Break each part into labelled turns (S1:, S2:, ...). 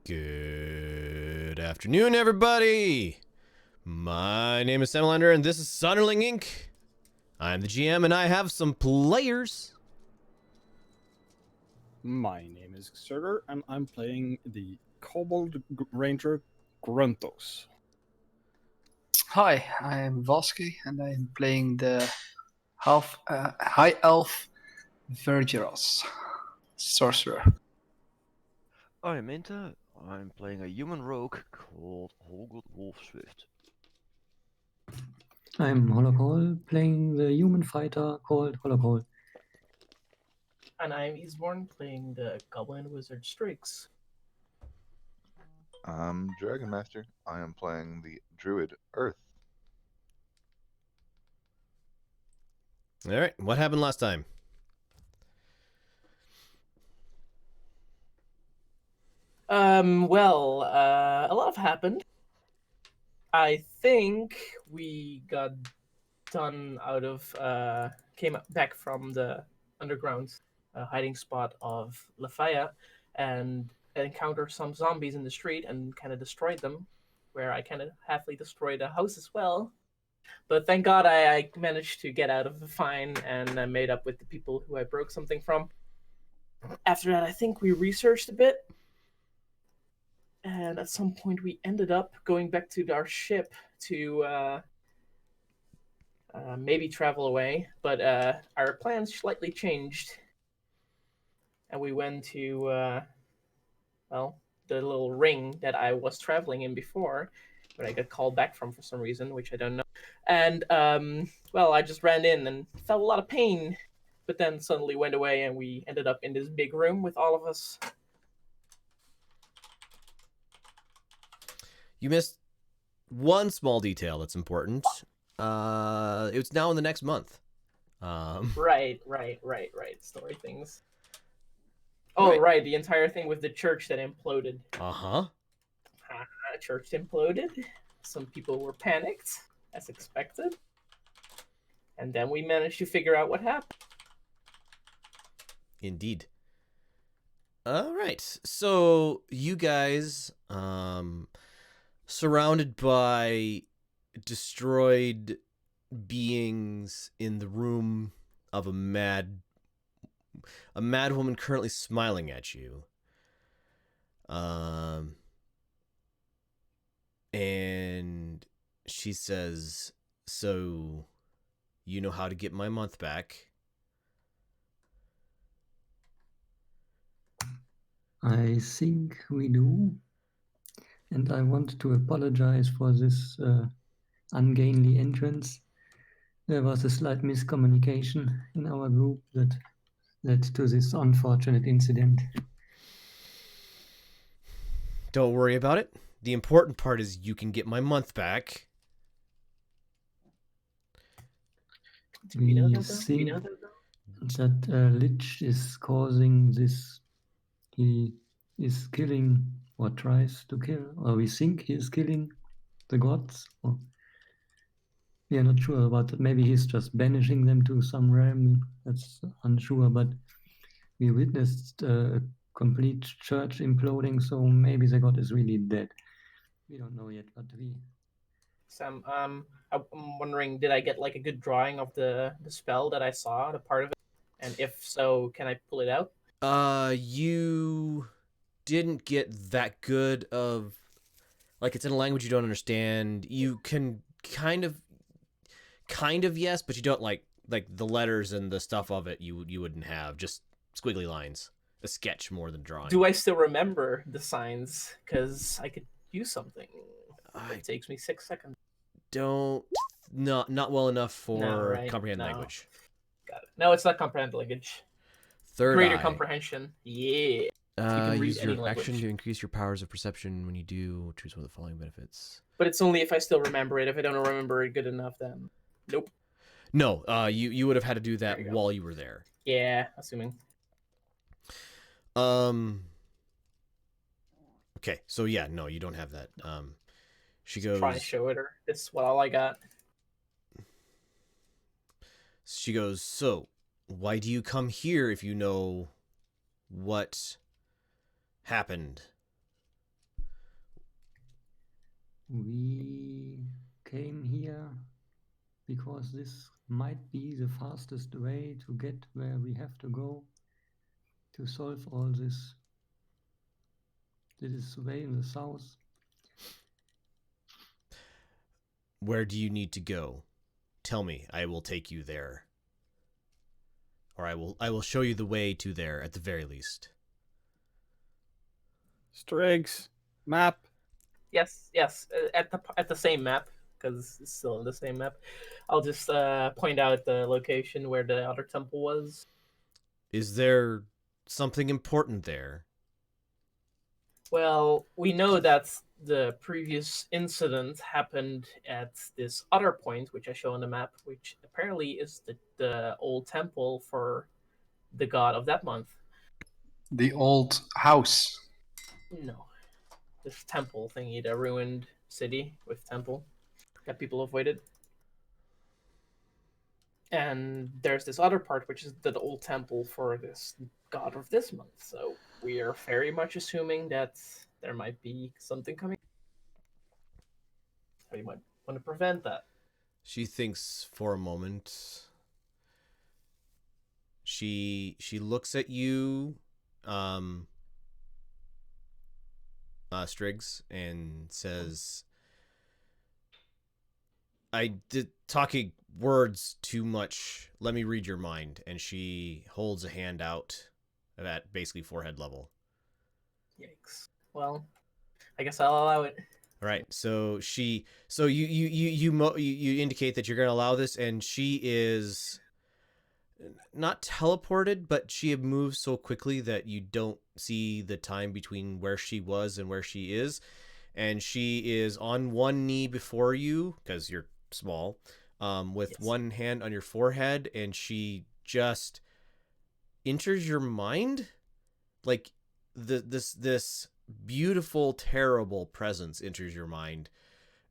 S1: Good afternoon, everybody. My name is Samalander, and this is Sonderling Inc. I'm the GM, and I have some players.
S2: My name is Xerger, and I'm playing the Kobold Ranger Gruntos.
S3: Hi, I'm Valsky, and I'm playing the High Elf Vergeros, Sorcerer.
S4: I'm Inta. I'm playing a human rogue called Holgood Wolfswift.
S5: I'm Holocol, playing the human fighter called Holocol.
S6: And I'm Eastborn, playing the Goblin Wizard Strix.
S7: I'm Dragon Master. I am playing the Druid Earth.
S1: All right, what happened last time?
S6: A lot happened. I think we got done out of, came back from the underground hiding spot of Lafayette and encountered some zombies in the street and kind of destroyed them, where I kind of halfly destroyed a house as well. But thank God I managed to get out of the fine and I made up with the people who I broke something from. After that, I think we researched a bit. And at some point, we ended up going back to our ship to maybe travel away. But our plans slightly changed. And we went to, the little ring that I was traveling in before, but I got called back from for some reason, which I don't know. And, I just ran in and felt a lot of pain, but then suddenly went away and we ended up in this big room with all of us.
S1: You missed one small detail that's important. It's now in the next month.
S6: Right. Story things. Oh, right. The entire thing with the church that imploded.
S1: Uh-huh.
S6: Church imploded. Some people were panicked, as expected. And then we managed to figure out what happened.
S1: Indeed. All right. So you guys, surrounded by destroyed beings in the room of a mad woman currently smiling at you. And she says, "So, you know how to get my month back?"
S5: I think we do. And I want to apologize for this ungainly entrance. There was a slight miscommunication in our group that led to this unfortunate incident.
S1: Don't worry about it. The important part is you can get my month back.
S5: We think that Lich is causing this. He is killing or tries to kill, or we think he is killing the gods. Or we are not sure about it. Maybe he's just banishing them to some realm. That's unsure, but we witnessed a complete church imploding, so maybe the god is really dead. We don't know yet, but we...
S6: Sam, I'm wondering, did I get like a good drawing of the spell that I saw, the part of it? And if so, can I pull it out?
S1: You didn't get that good of, like, it's in a language you don't understand. You can kind of yes, but you don't like the letters and the stuff of it. You wouldn't have, just squiggly lines, a sketch more than drawing.
S6: Do I still remember the signs? Because I could use something. It takes me 6 seconds.
S1: Not well enough for comprehend language.
S6: Got it. No, it's not comprehend language. Greater comprehension. Yeah.
S1: Use your action to increase your powers of perception. When you do, choose one of the following benefits.
S6: But it's only if I still remember it. If I don't remember it good enough, then nope.
S1: No, you would have had to do that while you were there.
S6: Yeah, assuming.
S1: Okay, so yeah, no, you don't have that. She goes.
S6: Try to show it, or this is what all I got.
S1: She goes, "So, why do you come here if you know what happened?"
S5: We came here because this might be the fastest way to get where we have to go to solve all this. This is way in the south.
S1: Where do you need to go? Tell me, I will take you there. Or I will show you the way to there at the very least.
S2: Striggs, map.
S6: Yes, at the same map, because it's still in the same map. I'll just point out the location where the other temple was.
S1: Is there something important there?
S6: Well, we know that the previous incident happened at this other point, which I show on the map, which apparently is the old temple for the god of that month.
S3: The old house.
S6: No, this temple thingy, the ruined city with temple that people avoided. And there's this other part, which is the old temple for this god of this month. So we are very much assuming that there might be something coming. So you might want to prevent that.
S1: She thinks for a moment. She looks at you, Striggs, and says, I did talking words too much. Let me read your mind. And she holds a hand out at basically forehead level.
S6: Yikes. Well, I guess I'll allow it.
S1: All right. So you indicate that you're going to allow this, and she is not teleported, but she had moved so quickly that you don't see the time between where she was and where she is. And she is on one knee before you because you're small, with
S6: Yes.
S1: one hand on your forehead, and she just enters your mind, like this beautiful, terrible presence enters your mind,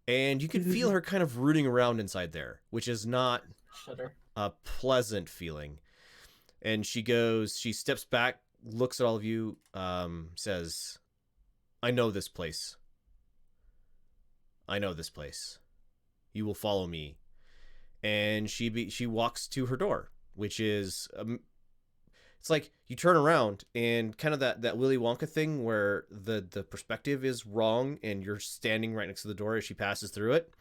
S1: and you can feel her kind of rooting around inside there, which is not
S6: Shudder.
S1: a pleasant feeling. And she steps back, looks at all of you, says, I know this place. I know this place. You will follow me. And she walks to her door, which is, it's like you turn around and kind of that Willy Wonka thing where the perspective is wrong and you're standing right next to the door as she passes through it.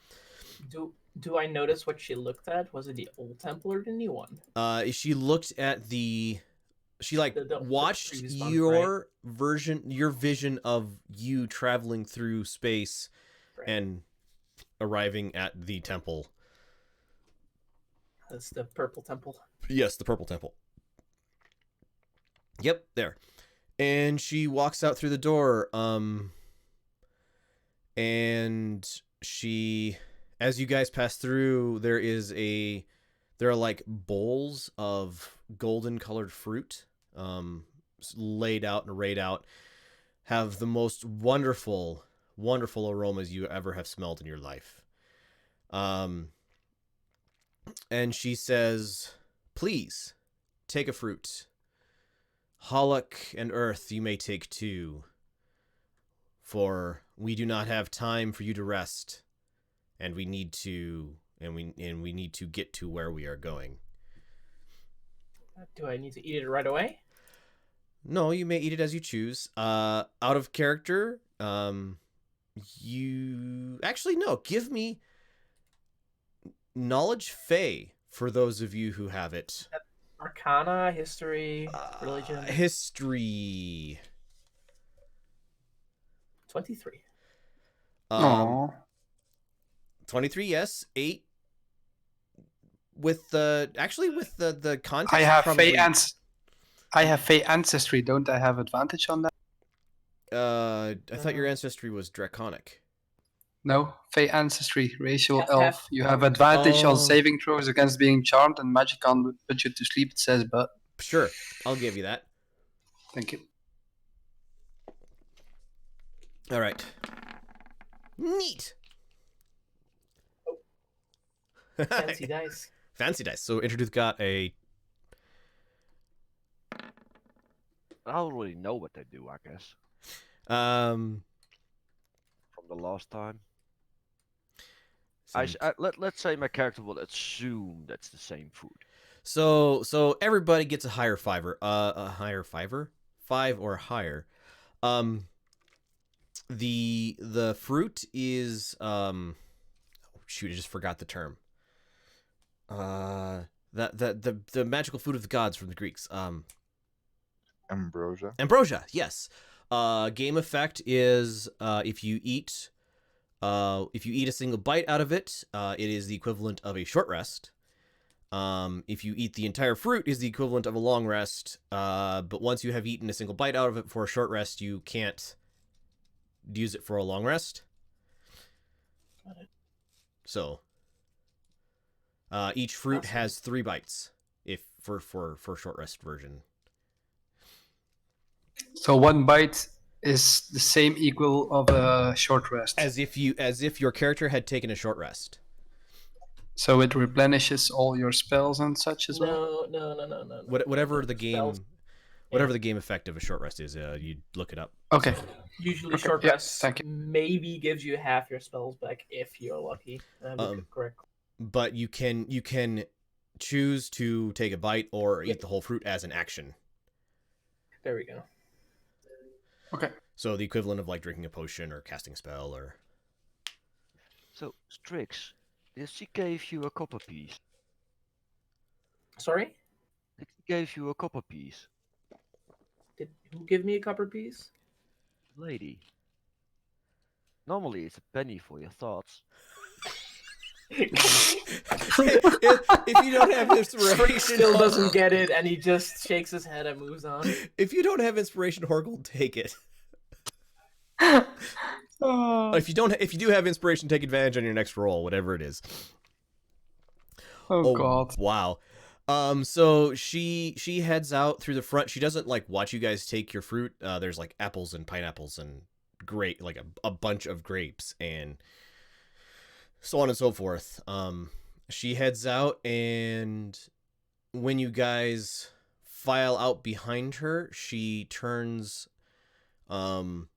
S6: Do I notice what she looked at? Was it the old temple or the new one?
S1: She looked at she watched
S6: previous one,
S1: your vision of you traveling through space
S6: Right.
S1: and arriving at the temple.
S6: That's the purple temple.
S1: Yes, the purple temple. Yep, there. And she walks out through the door, and she, as you guys pass through, there are like bowls of golden colored fruit, laid out and arrayed out, have the most wonderful aromas you ever have smelled in your life. And she says, please take a fruit. Hollock and earth you may take too, for we do not have time for you to rest, and we need to get to where we are going.
S6: Do I need to eat it right away?
S1: No, you may eat it as you choose. Out of character, you actually no. Give me knowledge Fey for those of you who have it.
S6: Arcana, history, religion.
S1: History.
S6: 23.
S1: 23, yes. 8. With the context.
S3: I have
S1: probably,
S3: I have Fey ancestry. Don't I have advantage on that?
S1: I thought your ancestry was draconic.
S3: No, Fey ancestry, racial
S6: Yeah,
S3: elf. You have advantage
S1: Oh.
S3: on saving throws against being charmed, and magic can't put you to sleep. It says, but
S1: Sure, I'll give you that.
S3: thank you.
S1: All right. Neat.
S6: Fancy dice.
S1: Fancy dice. So Introduce got a.
S4: I already know what they do, I guess,
S1: Um.
S4: from the last time. Let's say my character will assume that's the same food.
S1: So everybody gets a higher fiver. A higher fiver? 5 or higher. The fruit is shoot, I just forgot the term. The magical food of the gods from the Greeks.
S7: Ambrosia.
S1: Ambrosia, yes. Game effect is if you eat a single bite out of it, it is the equivalent of a short rest. If you eat the entire fruit, is the equivalent of a long rest. But once you have eaten a single bite out of it for a short rest, you can't use it for a long rest. So each fruit has 3 bites if for short rest version.
S3: So 1 bite is the same equal of a short rest.
S1: As if your character had taken a short rest.
S3: So it replenishes all your spells and such as well?
S6: No.
S1: Whatever the game
S6: Spells.
S1: whatever the game effect of a short rest is, you look it up.
S3: Okay.
S6: Usually
S3: Okay,
S6: short
S3: yeah,
S6: rest
S3: thank you.
S6: maybe gives you half your spells back if you're lucky. Correct.
S1: But you can choose to take a bite or eat the whole fruit as an action.
S6: There we go.
S3: Okay.
S1: So the equivalent of like drinking a potion or casting a spell or...
S4: So, Strix, she gave you a copper piece.
S6: Sorry?
S4: She gave you a copper piece.
S6: Did who give me a copper piece?
S4: Lady. Normally it's a penny for your thoughts.
S1: if you don't have inspiration...
S6: Still doesn't get it, and he just shakes his head and moves on.
S1: If you don't have inspiration, Horgold, take it. If you do have inspiration, take advantage on your next roll, whatever it is.
S3: Oh god.
S1: Wow. So she heads out through the front. She doesn't like watch you guys take your fruit. There's like apples and pineapples and like a bunch of grapes and so on and so forth. She heads out, and when you guys file out behind her, she turns the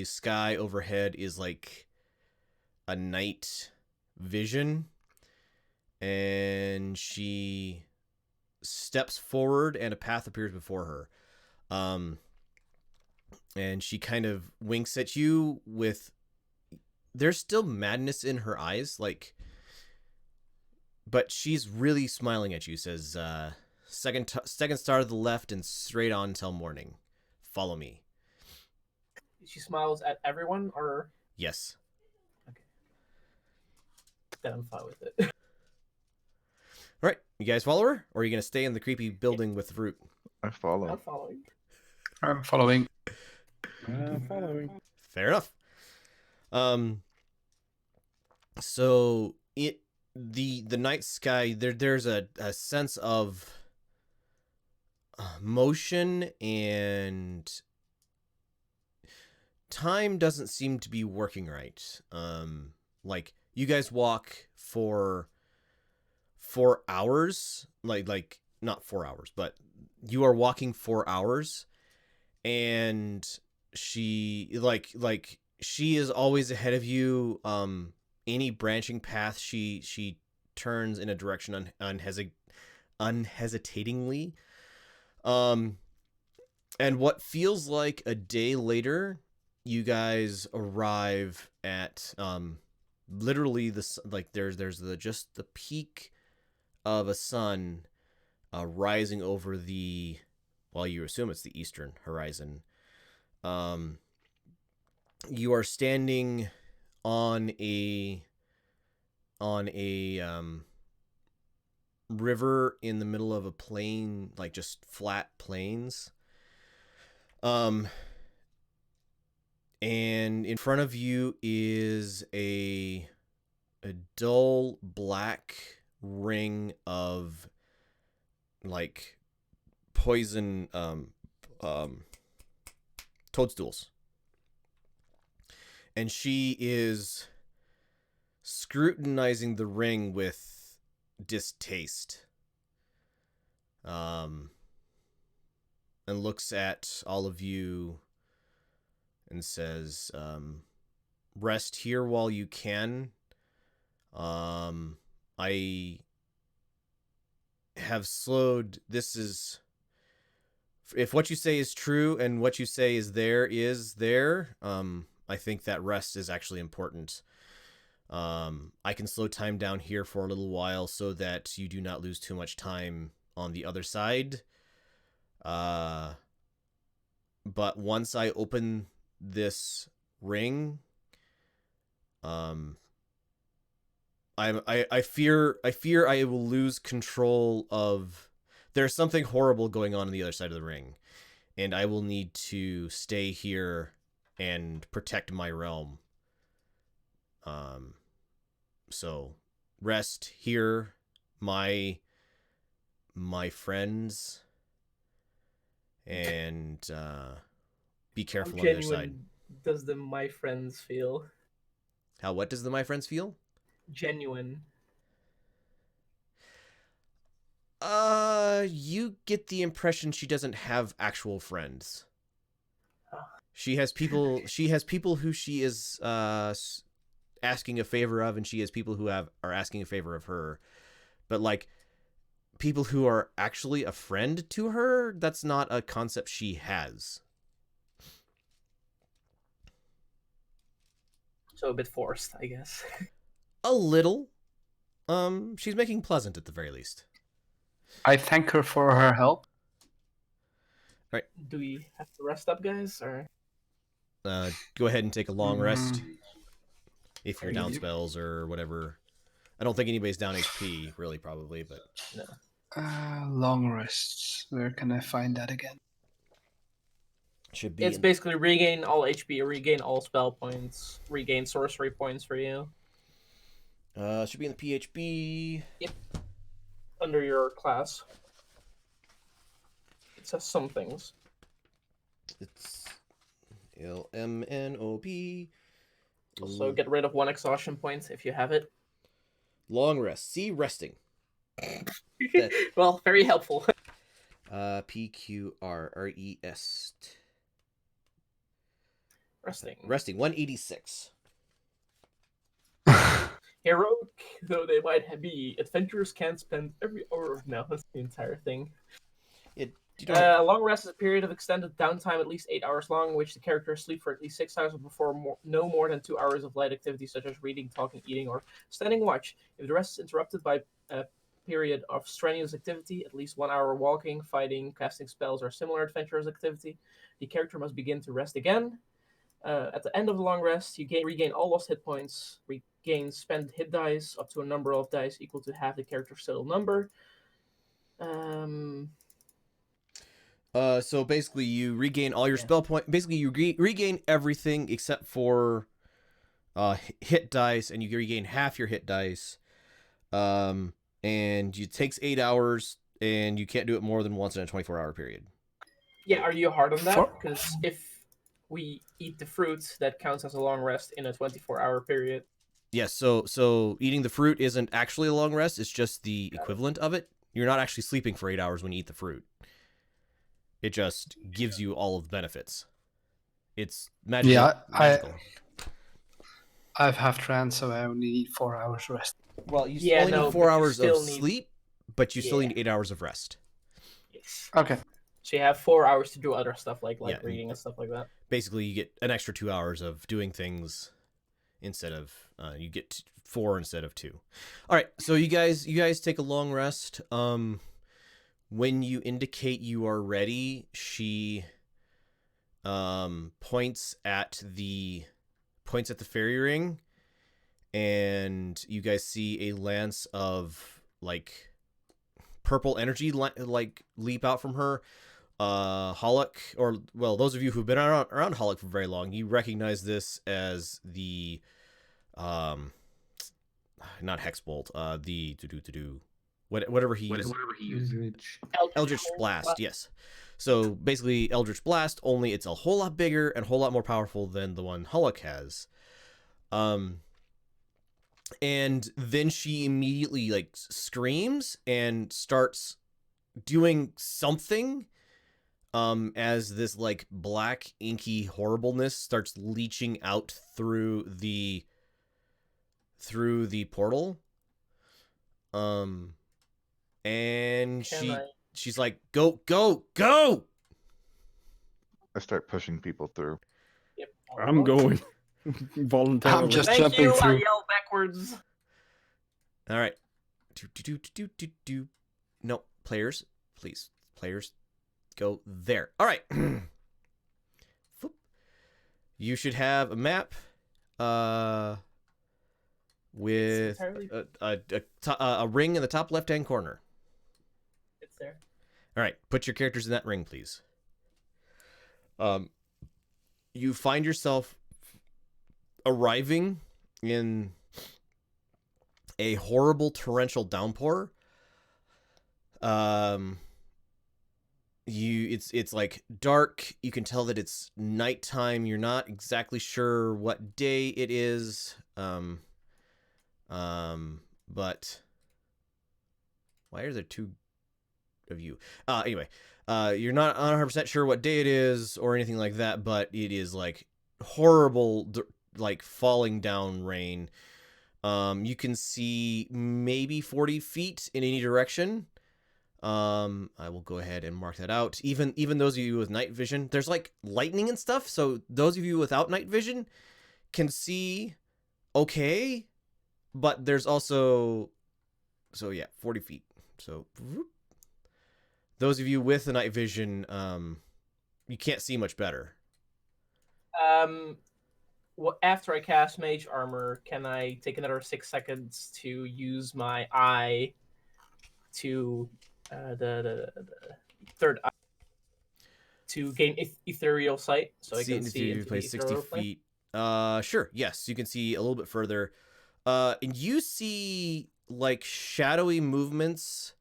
S1: sky overhead is like a night vision, and she steps forward and a path appears before her. And she kind of winks at you with... There's still madness in her eyes, like, but she's really smiling at you. Says, second star to the left and straight on till morning. Follow me.
S6: She smiles at everyone, or
S1: Yes.
S6: okay. Then I'm fine with it.
S1: All right, you guys follow her, or are you gonna stay in the creepy building with the fruit?
S7: I follow.
S6: I'm following.
S3: I'm following.
S2: Following.
S1: Fair enough. So the night sky, there's a sense of motion, and time doesn't seem to be working right. Like you guys walk for 4 hours, like not 4 hours, but you are walking 4 hours, and she she is always ahead of you. Any branching path she turns in a direction unhesitatingly. And what feels like a day later, you guys arrive at literally there's just the peak of a sun rising over the, well, you assume it's the eastern horizon. You are standing on a river in the middle of a plain, like just flat plains. And in front of you is a dull black ring of like poison toadstools. And she is scrutinizing the ring with distaste. And looks at all of you and says, rest here while you can. I have slowed. This is, if what you say is true and what you say is there, I think that rest is actually important. I can slow time down here for a little while so that you do not lose too much time on the other side. But once I open this ring, I fear I will lose control of. There's something horrible going on the other side of the ring, and I will need to stay here and protect my realm. So rest here, my friends, and be careful on the other side.
S6: Does the my friends feel?
S1: What does the my friends feel?
S6: Genuine.
S1: You get the impression she doesn't have actual friends. She has people who she is asking a favor of, and she has people who are asking a favor of her. But like people who are actually a friend to her, that's not a concept she has.
S6: So a bit forced, I guess.
S1: A little. She's making pleasant at the very least.
S3: I thank her for her help.
S1: Right.
S6: Do we have to rest up, guys, or?
S1: Go ahead and take a long rest.
S3: Mm.
S1: If you're down spells or whatever. I don't think anybody's down HP, really, probably, but...
S6: No.
S3: Long rests. Where can I find that again?
S1: Should be.
S6: It's basically regain all HP, regain all spell points, regain sorcery points for you.
S1: Should be in the PHB.
S6: Yep. Under your class. It says some things.
S1: It's LMNOP.
S6: Also, get rid of 1 exhaustion point if you have it.
S1: Long rest. See, resting.
S6: Well, very helpful.
S1: PQRRES.
S6: Resting.
S1: Resting. 186.
S6: Heroic though they might be, adventurers can spend every hour of... No, that's the entire thing. A long rest is a period of extended downtime, at least 8 hours long, in which the character sleep for at least 6 hours before no more than 2 hours of light activity, such as reading, talking, eating, or standing watch. If the rest is interrupted by a period of strenuous activity, at least 1 hour walking, fighting, casting spells, or similar adventurous activity, the character must begin to rest again. At the end of the long rest, you regain all lost hit points, regain spent hit dice up to a number of dice equal to half the character's total number.
S1: So basically, you regain all your spell points. Basically, you regain everything except for hit dice, and you regain half your hit dice. And it takes 8 hours, and you can't do it more than once in a 24-hour period.
S6: Yeah, are you hard on that? Because if we eat the fruit, that counts as a long rest in a 24-hour period.
S1: Yes, so eating the fruit isn't actually a long rest. It's just the equivalent of it. You're not actually sleeping for 8 hours when you eat the fruit. It just gives you all of the benefits. It's magical.
S3: Yeah,
S1: magical.
S3: I've half trance, so I only need 4 hours rest.
S1: Well, you only need 4 hours of sleep, but you still need 8 hours of rest.
S6: Yes.
S3: Okay.
S6: So you have 4 hours to do other stuff like reading and stuff like that.
S1: Basically, you get an extra 2 hours of doing things instead of you get 4 instead of 2. All right, so you guys take a long rest. When you indicate you are ready, she points at the fairy ring, and you guys see a lance of like purple energy like leap out from her. Hollock, or well, those of you who've been around Hollock for very long, you recognize this as the not Hexbolt, the whatever he uses. Eldritch Blast, yes. So basically Eldritch Blast, only it's a whole lot bigger and a whole lot more powerful than the one Hollock has. And then she immediately like screams and starts doing something. as this like black inky horribleness starts leaching out through the portal. And she's like, go, go, go!
S7: I start pushing people through.
S6: Yep.
S2: I'm going voluntarily.
S3: I'm just
S6: Thank
S3: jumping
S6: you. I
S3: through.
S6: yell backwards.
S1: All right. No, players, please. Players, go there. All right. You should have a map with a ring in the top left-hand corner.
S6: It's there.
S1: All right. Put your characters in that ring, please. You find yourself arriving in a horrible torrential downpour. It's like dark. You can tell that it's nighttime. You're not exactly sure what day it is. But why are there two of you? Anyway, you're not 100% sure what day it is or anything like that, but it is like horrible, like falling down rain. You can see maybe 40 feet in any direction. I will go ahead and mark that out. Even those of you with night vision, there's like lightning and stuff, so those of you without night vision can see okay, but there's also, so yeah, 40 feet. So those of you with the night vision, you can't see much better.
S6: Well, after I cast Mage Armor, can I take another 6 seconds to use my eye to the third eye to gain ethereal sight, so I can see into the
S1: 60
S6: ethereal plane?
S1: feet. Sure. Yes, you can see a little bit further. And you see like shadowy movements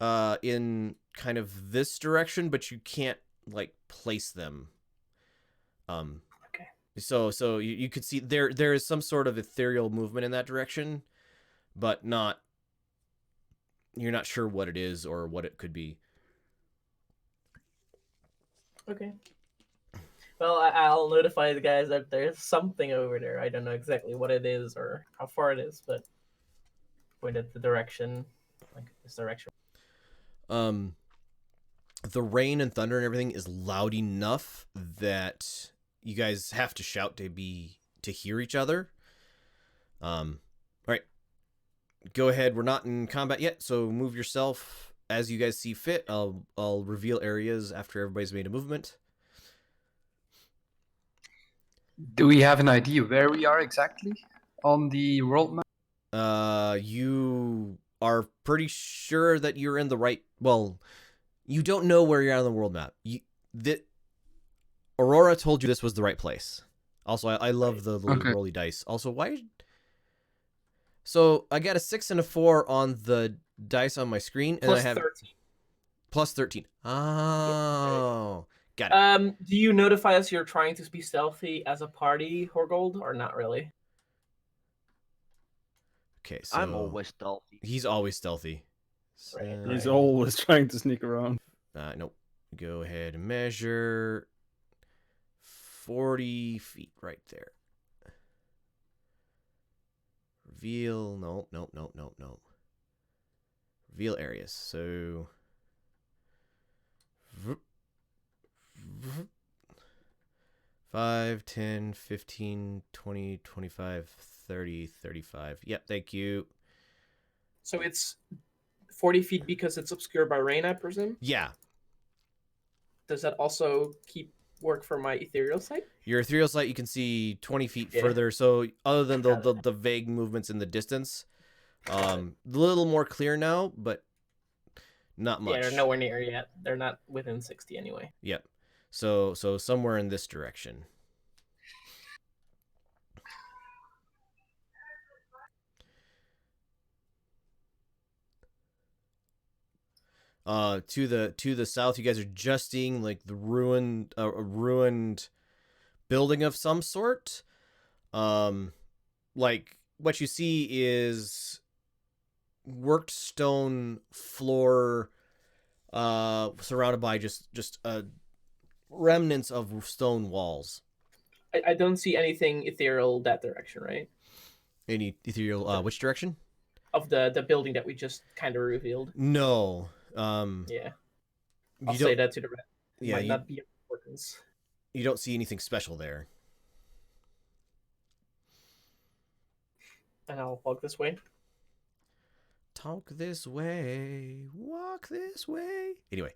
S1: in kind of this direction, but you can't like place them.
S6: Okay.
S1: So you could see there is some sort of ethereal movement in that direction, but you're not sure what it is or what it could be.
S6: Okay. Well, I'll notify the guys that there's something over there. I don't know exactly what it is or how far it is, but point at the direction, like this direction.
S1: The rain and thunder and everything is loud enough that you guys have to shout to hear each other. All right. Go ahead. We're not in combat yet, so move yourself as you guys see fit. I'll reveal areas after everybody's made a movement.
S3: Do we have an idea where we are exactly on the world map?
S1: You are pretty sure that you're in the right. Well, you don't know where you're on the world map. Aurora told you this was the right place. Also, I love the little rolly dice. Also, why? So I got a 6 and a 4 on the dice on my screen, and
S6: Plus
S1: I have
S6: 13.
S1: plus 13. Oh, got it.
S6: Do you notify us you're trying to be stealthy as a party, Horgold, or not really?
S1: Okay, so
S4: I'm always stealthy.
S1: He's always stealthy.
S6: Right.
S2: He's always trying to sneak around.
S1: Nope. Go ahead and measure 40 feet right there. Reveal. No. Reveal areas. So. 5, 10, 15, 20, 25, 30, 35. Yep, thank you.
S6: So it's 40 feet because it's obscured by rain, I presume?
S1: Yeah.
S6: Does that also work for my ethereal sight?
S1: Your ethereal sight, you can see 20 feet further. So other than the vague movements in the distance, a little more clear now, but not much.
S6: Yeah, they're nowhere near yet. They're not within 60 anyway.
S1: Yep. So somewhere in this direction. To the south, you guys are just seeing like the ruined building of some sort. Like what you see is worked stone floor, surrounded by just remnants of stone walls.
S6: I don't see anything ethereal that direction, right?
S1: Any ethereal? Which direction?
S6: Of the building that we just kind of revealed.
S1: No.
S6: Yeah.
S1: You
S6: I'll
S1: don't.
S6: say that to the rest. It
S1: Yeah,
S6: might not be of importance.
S1: you don't see anything special there.
S6: And I'll walk this way.
S1: Talk this way, walk this way. Anyway.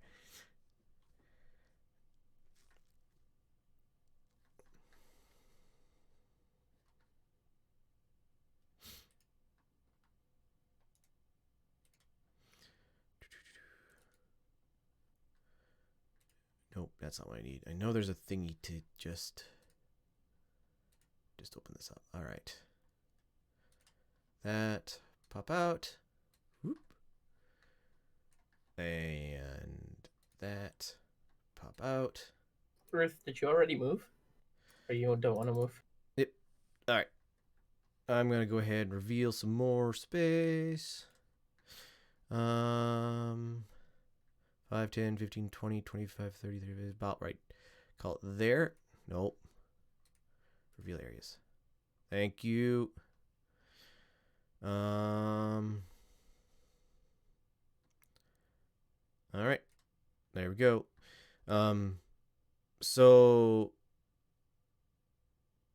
S1: Nope, that's not what I need. I know there's a thingy to just open this up. All right. That pop out. Whoop. And that pop out.
S6: Ruth, did you already move? Or you don't want to move?
S1: Yep. All right. I'm going to go ahead and reveal some more space. 5, 10, 15, 20, 25, 30, 30, about right. Call it there. Nope. Reveal areas. Thank you. All right. There we go. So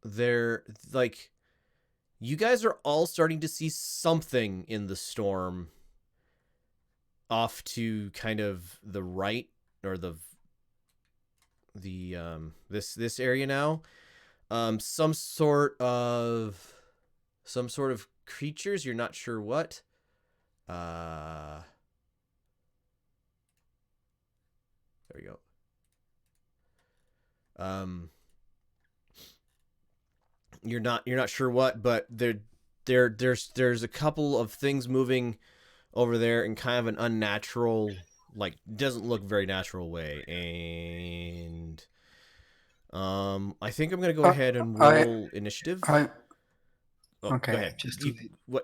S1: they're like, you guys are all starting to see something in the storm off to kind of the right, or this area now. Some sort of creatures, you're not sure what. There we go. You're not sure what, but there's a couple of things moving over there in kind of an unnatural, like, doesn't look very natural way. And I think I'm gonna go ahead and roll initiative.
S3: Okay,
S1: Go ahead.
S3: just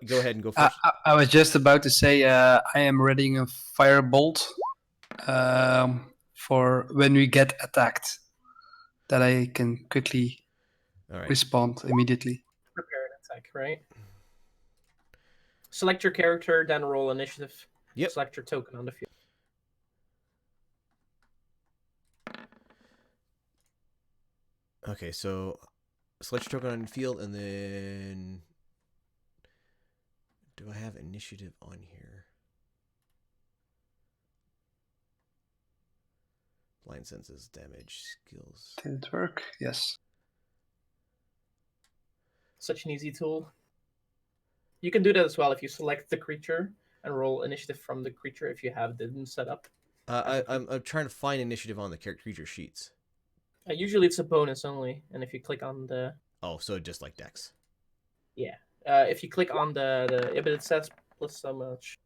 S1: Go ahead and go first.
S3: I was just about to say I am readying a firebolt for when we get attacked, that I can quickly respond immediately.
S6: Prepare an attack, right? Select your character, then roll initiative.
S1: Yep.
S6: Select your token on the field.
S1: Okay, so select your token on the field, and then do I have initiative on here? Blind senses, damage, skills.
S3: Did it work? Yes.
S6: Such an easy tool. You can do that as well if you select the creature and roll initiative from the creature if you have them set up.
S1: I'm trying to find initiative on the character creature sheets.
S6: Usually it's a bonus only, and if you click on the...
S1: Oh, so just like Dex.
S6: Yeah. If you click on the... Yeah, but it says plus so much.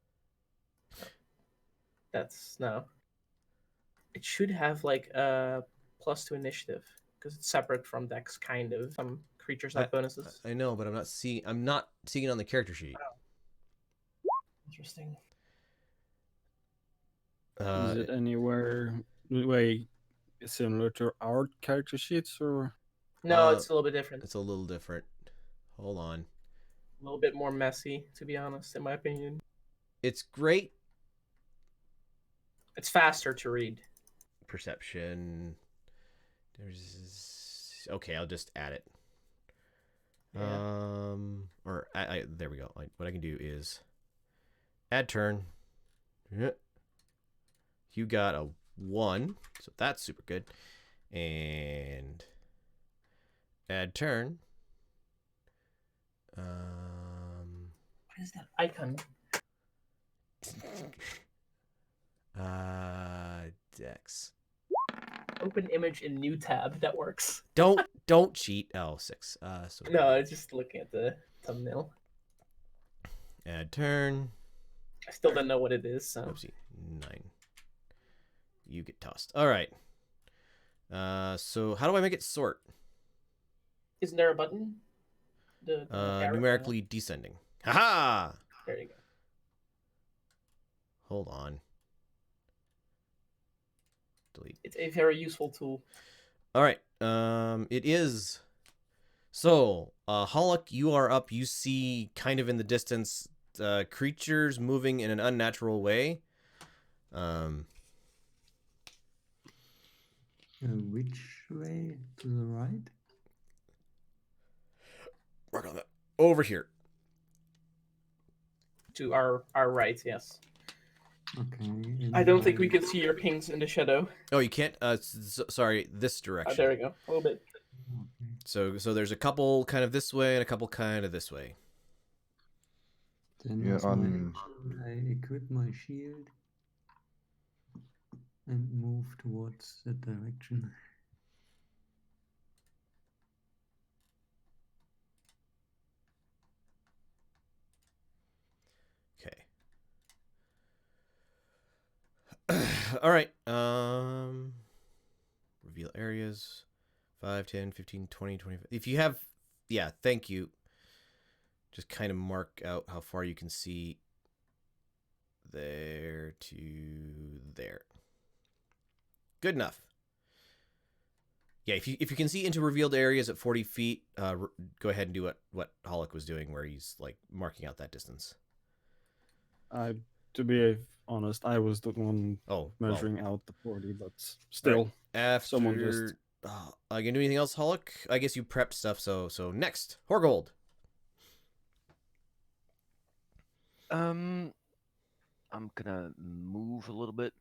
S6: That's... No. It should have like a plus to initiative, because it's separate from Dex, kind of. Some creatures have bonuses.
S1: I know, but I'm not seeing it on the character sheet.
S6: Interesting.
S2: Is it anywhere way similar to our character sheets, or?
S6: No, it's a little bit different.
S1: It's a little different. Hold on.
S6: A little bit more messy, to be honest, in my opinion.
S1: It's great.
S6: It's faster to read.
S1: Perception. There's... Okay, I'll just add it.
S6: Yeah.
S1: Or there we go. What I can do is add turn. You got a 1, so that's super good. And add turn.
S6: What is that icon?
S1: Dex.
S6: Open image in new tab. That works.
S1: Don't cheat. Oh, 6. So
S6: No, I was just looking at the thumbnail.
S1: add turn.
S6: I still don't know what it is, so.
S1: Oopsie. 9. You get tossed. All right. So how do I make it sort?
S6: Isn't there a button? The arrow?
S1: Numerically descending. Haha!
S6: There you go.
S1: Hold on. delete.
S6: It's a very useful tool.
S1: All right. It is. So, Hollock, you are up. You see, kind of in the distance, creatures moving in an unnatural way.
S5: Which way? To the right?
S1: Work on that. Over here.
S6: To our right, yes.
S5: Okay.
S6: I don't think we can see your pings in the shadow.
S1: Oh, you can't? Sorry, this direction.
S6: There we go. A little bit.
S5: Okay.
S1: So there's a couple kind of this way and a couple kind of this way.
S5: Then
S7: Yeah,
S5: as my
S7: on-
S5: action, I equip my shield and move towards that direction.
S1: Okay. All right. Reveal areas. 5, 10, 15, 20, 25. If you have, yeah, thank you. Just kind of mark out how far you can see there to there. Good enough. Yeah, if you can see into revealed areas at 40 feet, go ahead and do what Hollock was doing, where he's like marking out that distance.
S2: To be honest, I was the one
S1: Oh,
S2: measuring out the 40, but still,
S1: after
S2: someone just.
S1: I can do anything else, Hollock? I guess you prepped stuff. So next, Horgold.
S4: I'm gonna move a little bit.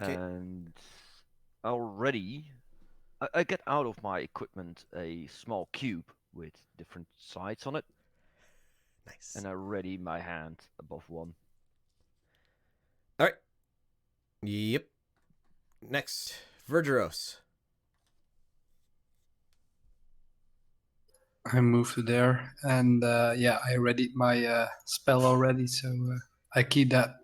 S1: Okay.
S4: And already, I get out of my equipment a small cube with different sides on it.
S1: Nice.
S4: And I ready my hand above one.
S1: All right. Yep. Next, Vergeros.
S3: I moved to there, and yeah, I readied my spell already, so I keep that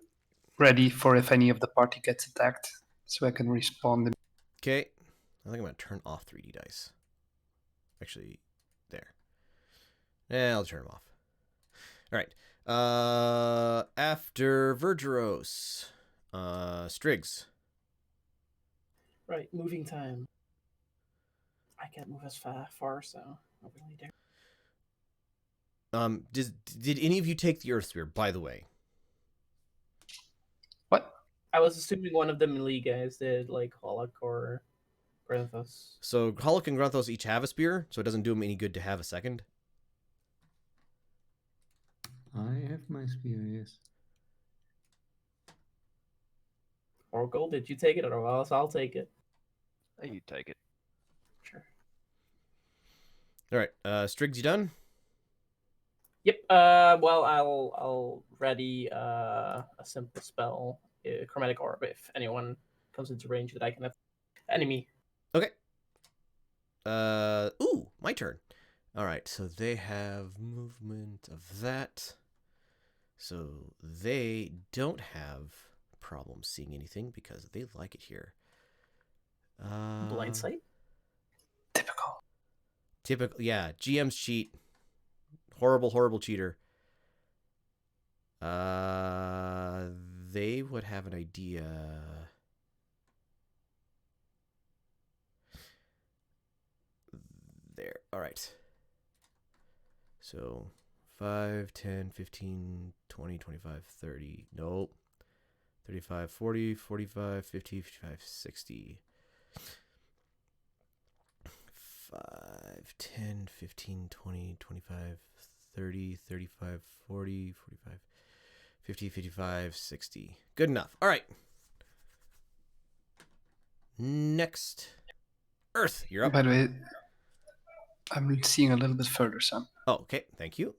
S3: ready for if any of the party gets attacked, so I can respond.
S1: Okay. I think I'm going to turn off 3D dice. Actually, there. Yeah, I'll turn them off. All right. After Vergeros, Striggs.
S6: Right, moving time. I can't move as far, so I really dare.
S1: Did any of you take the Earth Spear, by the way?
S3: What?
S6: I was assuming one of the melee guys did, like Hollock or Granthos.
S1: So Hollock and Granthos each have a spear, so it doesn't do them any good to have a second.
S5: I have my spear, yes.
S6: Oracle, did you take it, or else I'll take it?
S4: Hey, you take it.
S6: Sure.
S1: All right, Striggs, you done?
S6: Yep. Well, I'll ready a simple spell, chromatic orb, if anyone comes into range that I can enemy.
S1: Okay. Ooh, my turn. All right, so they have movement of that. So they don't have problems seeing anything because they like it here.
S6: Blind sight?
S3: Typical.
S1: Yeah, GM's cheat. Horrible cheater. They would have an idea. There. All right. So 5, 10, 15, 20, 25, 30. Nope. 35, 40, 45, 50, 55, 60. 5, 10, 15, 20, 25, 30, 35, 40, 45, 50, 55, 60. Good enough. All right. Next. Earth, you're up.
S3: By the way, I'm seeing a little bit further, Sam.
S1: Oh, okay. Thank you.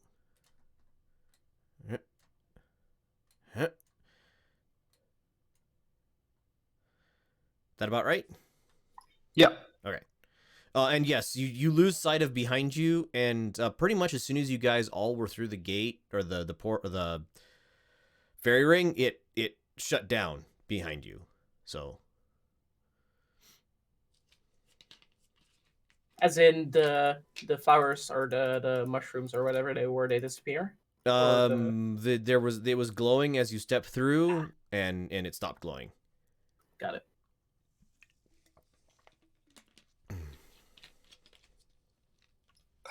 S1: That about right?
S3: Yeah.
S1: Okay. And yes, you lose sight of behind you, and pretty much as soon as you guys all were through the gate or the port or the fairy ring, it shut down behind you. So,
S6: As in the flowers or the mushrooms or whatever they were, they disappear.
S1: it was glowing as you stepped through, and it stopped glowing.
S6: Got it.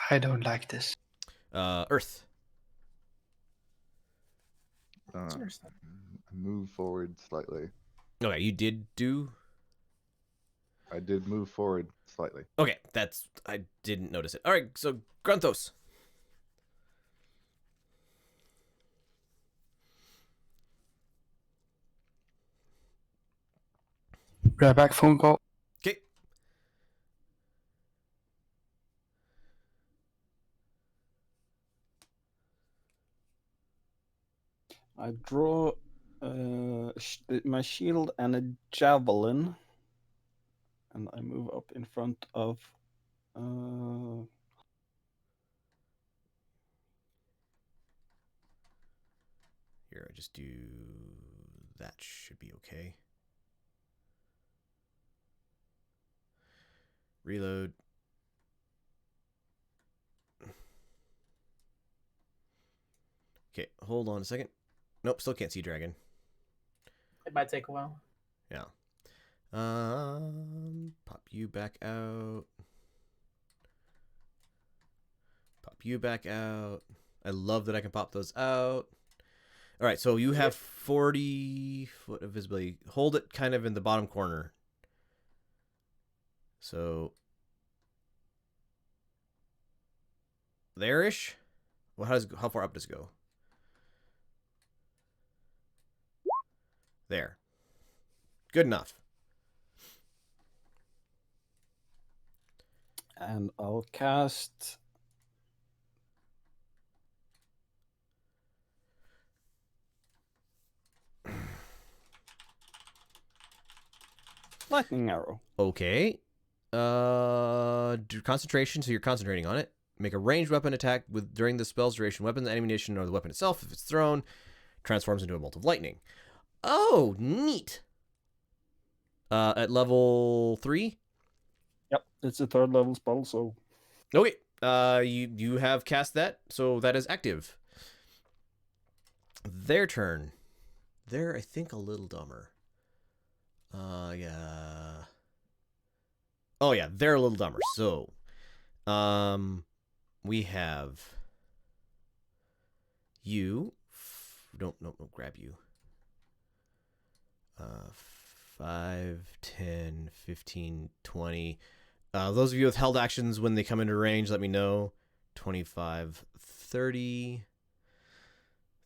S3: I don't like this.
S1: Earth.
S6: Interesting.
S7: Move forward slightly.
S1: Okay, you did do.
S7: I did move forward slightly.
S1: Okay, I didn't notice it. All right, so Grunthos.
S3: Right back, phone call.
S1: Okay.
S2: I draw my shield and a javelin, and I move up in front of.
S1: Here, I just do. That should be okay. Reload. Okay, hold on a second. Nope, still can't see dragon.
S6: It might take a while.
S1: Yeah. Pop you back out. Pop you back out. I love that I can pop those out. All right, so you have 40 foot of visibility. Hold it kind of in the bottom corner. So there-ish? Well, how far up does it go? There. Good enough.
S2: And I'll cast. Lightning arrow.
S1: Okay. Do concentration, so you're concentrating on it. Make a ranged weapon attack with during the spell's duration. Weapon, ammunition, or the weapon itself, if it's thrown, transforms into a bolt of lightning. Oh, neat. At level 3?
S2: Yep, it's a 3rd level spell, so.
S1: Okay. You have cast that, so that is active. Their turn. They're, I think, a little dumber. Yeah. Oh yeah, they're a little dumber. So, we have you. Don't grab you. 5, 10, 15, 20. Those of you with held actions when they come into range, let me know. 25, 30,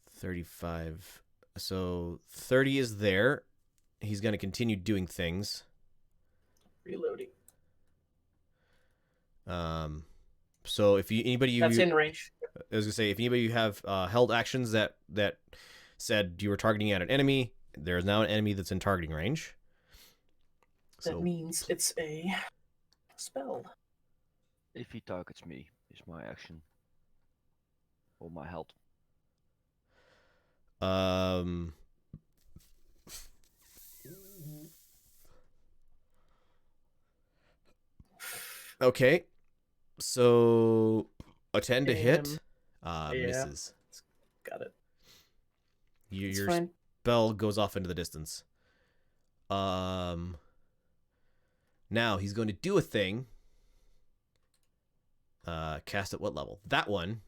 S1: 35. So 30 is there. He's going to continue doing things.
S6: Reloading.
S1: So if anybody
S6: That's in range.
S1: I was gonna say, if anybody you have held actions that said you were targeting at an enemy, there is now an enemy that's in targeting range.
S6: That means it's a spell.
S4: If he targets me, is my action. Or my health.
S1: Okay. So a 10 to hit.
S6: Yeah.
S1: Misses.
S6: Got it.
S1: Your
S6: fine.
S1: spell goes off into the distance. Now he's going to do a thing. Cast at what level? That one.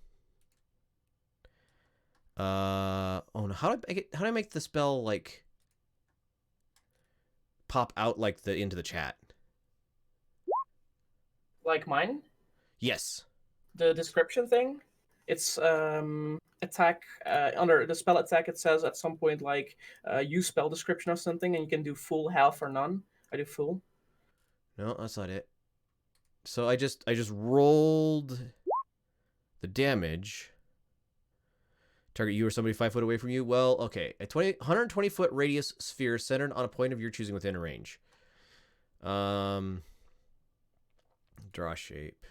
S1: Oh no! How do I make the spell like pop out like into the chat?
S6: Like mine?
S1: Yes.
S6: The description thing? It's attack under the spell attack. It says at some point like use spell description or something, and you can do full, half, or none. I do full.
S1: No, that's not it. So I just rolled the damage. Target you or somebody 5 foot away from you. Well, okay. A 120 foot radius sphere centered on a point of your choosing within a range. Draw shape.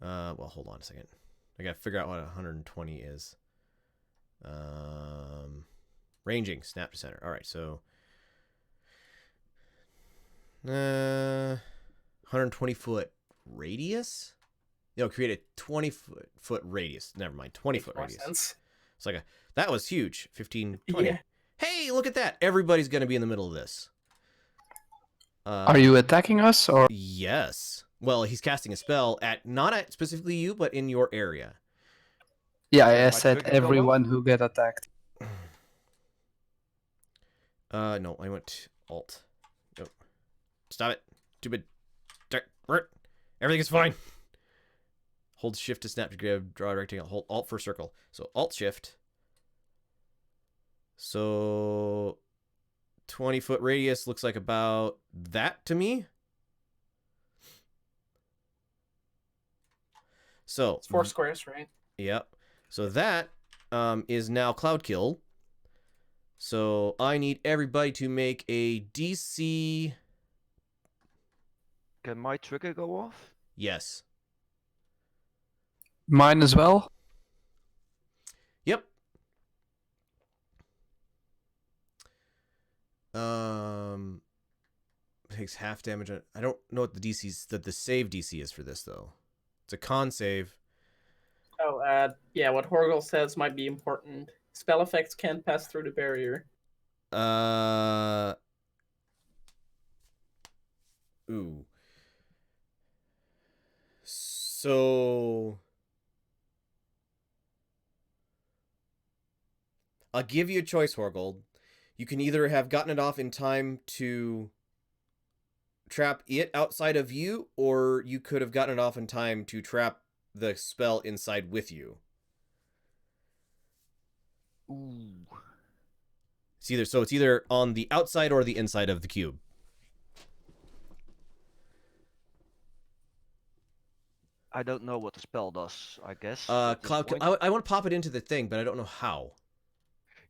S1: Well, hold on a second. I gotta figure out what 120 is. Ranging, snap to center. All right, so 120 foot radius. No, create a 20 foot radius. Never mind, 20 foot radius.
S6: Sense.
S1: It's like that was huge. 15, 20.
S6: Yeah.
S1: Hey, look at that! Everybody's gonna be in the middle of this.
S3: Are you attacking us or?
S1: Yes. Well, he's casting a spell not at specifically you, but in your area.
S3: Yeah,
S4: Does
S3: I
S4: my
S3: said
S4: trigger go off?
S3: everyone who get attacked.
S1: No, I went Alt. Nope. Stop it. Stupid. Everything is fine. Hold Shift to snap to grab, draw a rectangle. Hold Alt for circle. So Alt Shift. So 20-foot radius looks like about that to me. So
S6: It's 4 squares, right?
S1: Yep. So that is now Cloud Kill. So I need everybody to make a DC.
S4: Can my trigger go off?
S1: Yes.
S3: Mine as well.
S1: Yep. Takes half damage. I don't know what the save DC is for this though. It's a con save.
S6: Oh, yeah, what Horgel says might be important. Spell effects can't pass through the barrier.
S1: Ooh. So I'll give you a choice, Horgold. You can either have gotten it off in time to trap it outside of you, or you could have gotten it off in time to trap the spell inside with you.
S4: Ooh.
S1: It's either on the outside or the inside of the cube.
S4: I don't know what the spell does, I guess.
S1: Cloud
S4: at this
S1: Kill.
S4: point.
S1: I want to pop it into the thing, but I don't know how.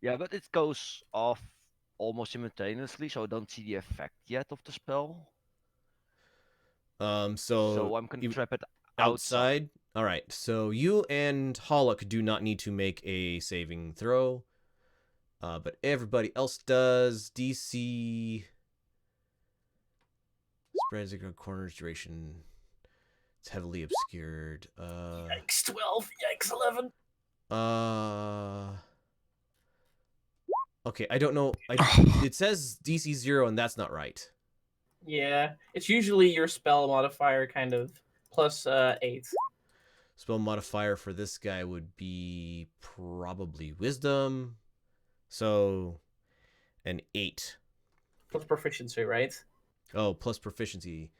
S4: Yeah, but it goes off almost simultaneously, so I don't see the effect yet of the spell. So I'm gonna trap it outside.
S1: All right. So you and Hollock do not need to make a saving throw, but everybody else does. DC spreads a corners duration. It's heavily obscured.
S6: Yikes 12, yikes 11.
S1: Okay, I don't know. It says DC 0, and that's not right.
S6: Yeah, it's usually your spell modifier kind of plus 8.
S1: Spell modifier for this guy would be probably Wisdom. So, an 8.
S6: Plus proficiency, right?
S1: Oh, plus proficiency.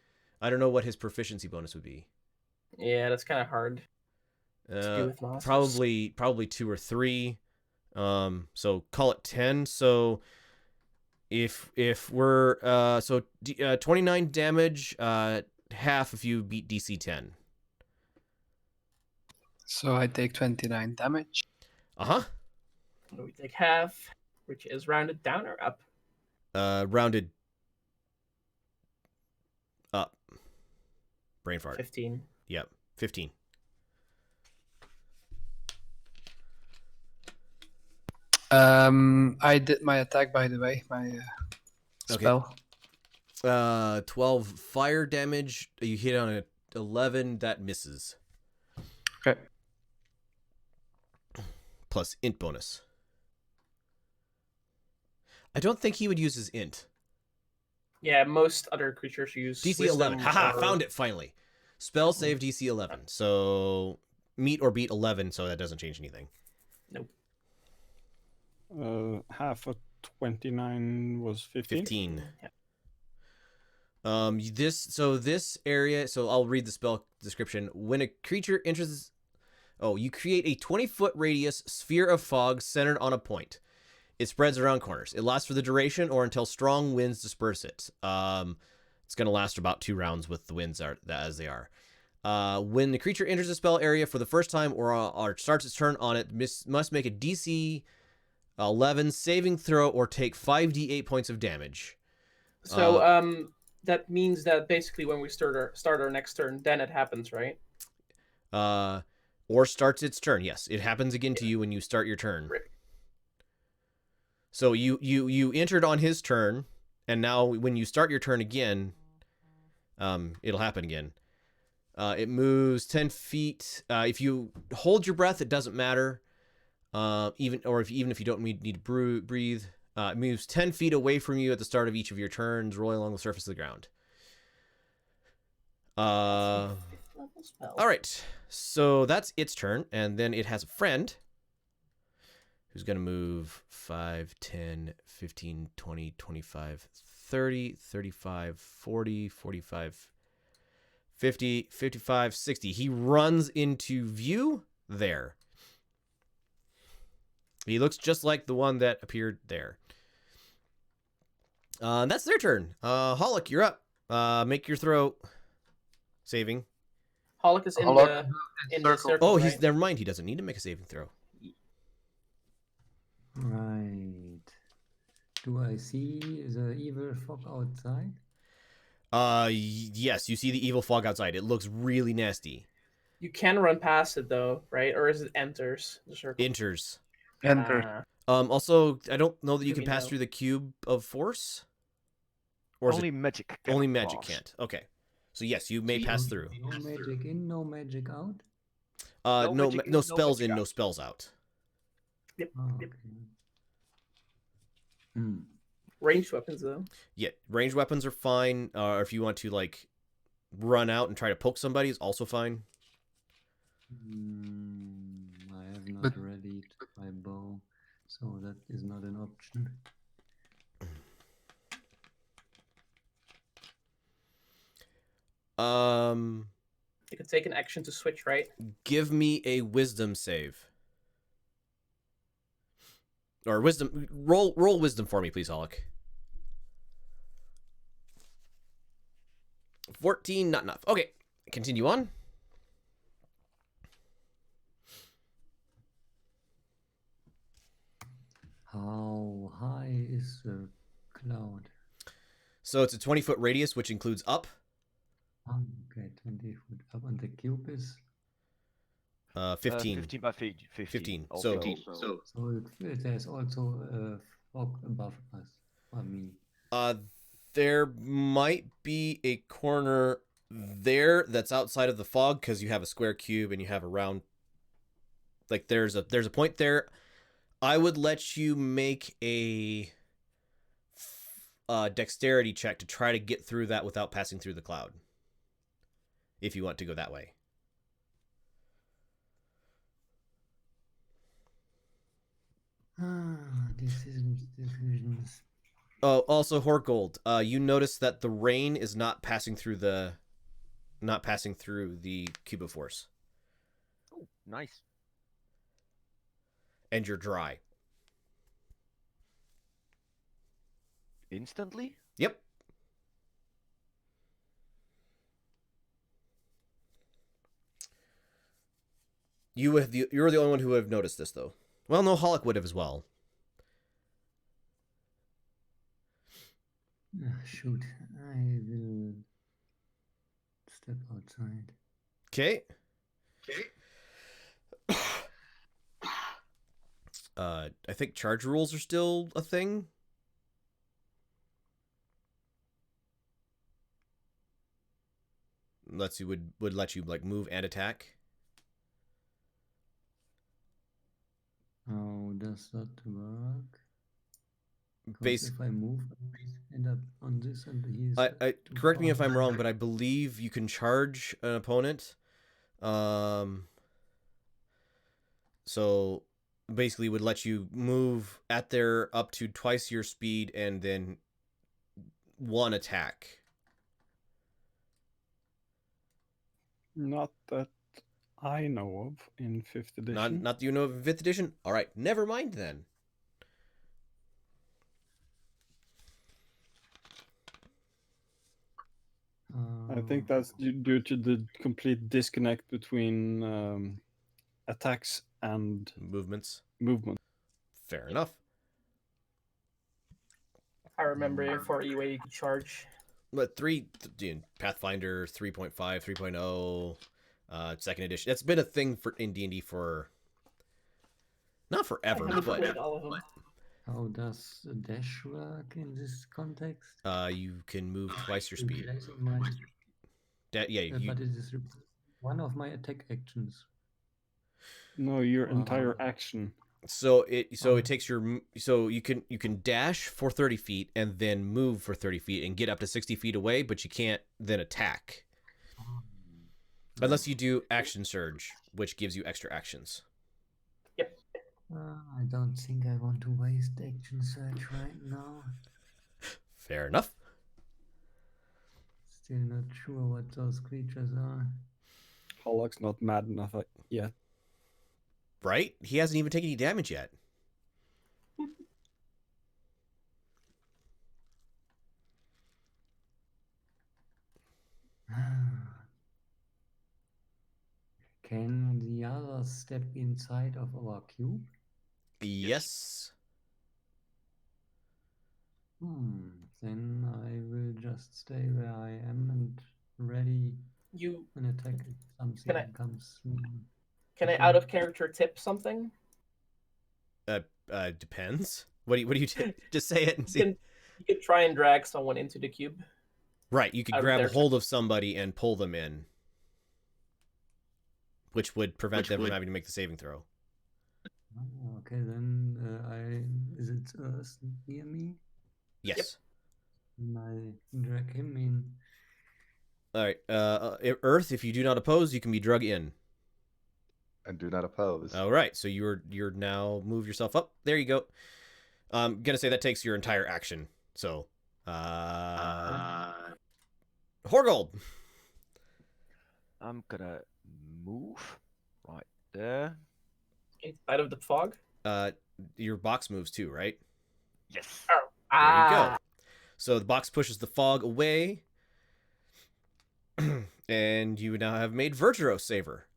S1: I don't know what his proficiency bonus would be.
S6: Yeah, that's kind of hard to do with monsters.
S1: Probably 2 or 3. So call it 10. So if we're 29 damage, half if you beat DC 10.
S3: So I take 29 damage.
S6: We take half, which is rounded down or up?
S1: Rounded up. Brain fart.
S6: 15.
S1: Yep, 15.
S3: I did my attack, by the way, my spell.
S1: 12 fire damage. You hit on a 11, that misses.
S3: Okay.
S1: Plus int bonus. I don't think he would use his int.
S6: Yeah, most other creatures use
S1: DC 11. Haha,
S6: or...
S1: found it finally. Spell save DC 11. So meet or beat 11, so that doesn't change anything.
S6: Nope.
S2: Half of 29 was 15.
S1: 15.
S6: Yeah.
S1: This area, so I'll read the spell description. When a creature enters, you create a 20-foot radius sphere of fog centered on a point. It spreads around corners. It lasts for the duration or until strong winds disperse it. It's going to last about 2 rounds with the winds as they are. When the creature enters the spell area for the first time or starts its turn on it, must make a DC 11 saving throw or take 5d8 points of damage.
S6: So that means that basically when we start our next turn, then it happens, right?
S1: Or starts its turn. Yes, it happens again to you when you start your turn.
S6: Right.
S1: So you entered on his turn, and now when you start your turn again, it'll happen again. It moves 10 feet. If you hold your breath, it doesn't matter. Even if you don't need to breathe. It moves 10 feet away from you at the start of each of your turns, rolling along the surface of the ground.
S6: Fifth level spell.
S1: All right. So that's its turn, and then it has a friend who's going to move 5, 10, 15, 20, 25, 30, 35, 40, 45, 50, 55, 60. He runs into view there. He looks just like the one that appeared there. That's their turn. Holoc, you're up. Make your throw. Saving.
S6: Holoc is in
S3: Holoc
S6: the circle.
S1: Oh,
S6: right?
S1: never mind. He doesn't need to make a saving throw.
S5: Right. Do I see the evil fog outside?
S1: Yes, you see the evil fog outside. It looks really nasty.
S6: You can run past it though, right? Or is it enters the circle?
S1: Enters.
S3: Enter.
S1: Also, I don't know that you
S6: Do
S1: can
S6: we
S1: pass
S6: know?
S1: through the cube of force. Or is
S4: Only
S1: it
S4: magic.
S1: only
S4: cannot
S1: magic
S4: pass.
S1: can't? Okay. So yes, you may pass through.
S5: No magic in, no magic out.
S1: No,
S4: magic in,
S1: no
S4: no
S1: spells
S4: magic
S1: in, no
S4: out.
S1: spells out.
S6: Yep.
S5: Oh,
S6: Yep.
S5: okay. Hmm.
S6: Ranged weapons though.
S1: Yeah, ranged weapons are fine. Or if you want to like run out and try to poke somebody, is also fine.
S5: I have not
S3: But-
S5: readied my bow, so that is not an option.
S6: You could take an action to switch, right?
S1: Give me a wisdom save. Or wisdom. Roll wisdom for me, please, Holoc. 14, not enough. Okay, continue on.
S5: How high is the cloud?
S1: So it's a 20-foot radius, which includes up.
S5: Oh, okay, 20 foot up, and the cube is
S1: 15.
S4: 15 by 15.
S1: 15.
S4: Also.
S5: so there's also a fog above us. I mean,
S1: There might be a corner there that's outside of the fog because you have a square cube and you have a round. Like there's a point there. I would let you make a dexterity check to try to get through that without passing through the cloud. If you want to go that way.
S5: decisions.
S1: Oh, also Horgold, you notice that the rain is not passing through the cube of force.
S4: Oh, nice.
S1: And you're dry.
S4: Instantly?
S1: Yep. You're the only one who would have noticed this, though. Well, no, Holoc would have as well.
S5: Shoot, I will step outside.
S1: Okay. I think charge rules are still a thing. Would let you like move and attack.
S5: How does that work? 'Cause
S1: Base.
S5: if I move, I end up on this, and he's.
S1: I correct me if I'm wrong, but I believe you can charge an opponent. So basically would let you move at their up to twice your speed and then one attack.
S2: Not that I know of in 5th edition.
S1: Not that you know of in 5th edition? All right, never mind then.
S2: I think that's due to the complete disconnect between attacks and
S1: Movements.
S2: movement.
S1: Fair enough.
S6: I remember for EUA you could charge.
S1: But Pathfinder 3.5, 3.0, 2nd edition. That's been a thing in D&D for not forever,
S6: I haven't
S1: but
S6: played all of them.
S5: How does a dash work in this context?
S1: you can move twice your speed.
S5: Replacing my,
S1: But
S5: it is one of my attack actions.
S2: No, your entire action.
S1: So it takes so you can dash for 30 feet and then move for 30 feet and get up to 60 feet away, but you can't then attack unless you do action surge, which gives you extra actions.
S6: Yep.
S5: I don't think I want to waste action surge right now.
S1: Fair enough.
S5: Still not sure what those creatures are.
S2: Hollock's not mad enough yet.
S1: Right? He hasn't even taken any damage yet.
S5: Can the others step inside of our cube?
S1: Yes.
S5: Then I will just stay where I am and ready an attack if something comes through.
S6: Can I out of character tip something?
S1: Depends. What do you just say it and see?
S6: You can try and drag someone into the cube.
S1: Right, you could grab a hold of somebody and pull them in, which would prevent them from having to make the saving throw.
S5: Oh, okay, then is it near me?
S1: Yes.
S6: Yep.
S5: Then I drag him in.
S1: All right. Earth, if you do not oppose, you can be drug in.
S7: And do not oppose.
S1: All right. So you're now move yourself up. There you go. I'm gonna say that takes your entire action. So, Horgold.
S4: I'm gonna move right there.
S6: Out of the fog?
S1: Your box moves too, right?
S4: Yes.
S6: Oh.
S1: There you go. So the box pushes the fog away, and you now have made Virtuos Saver.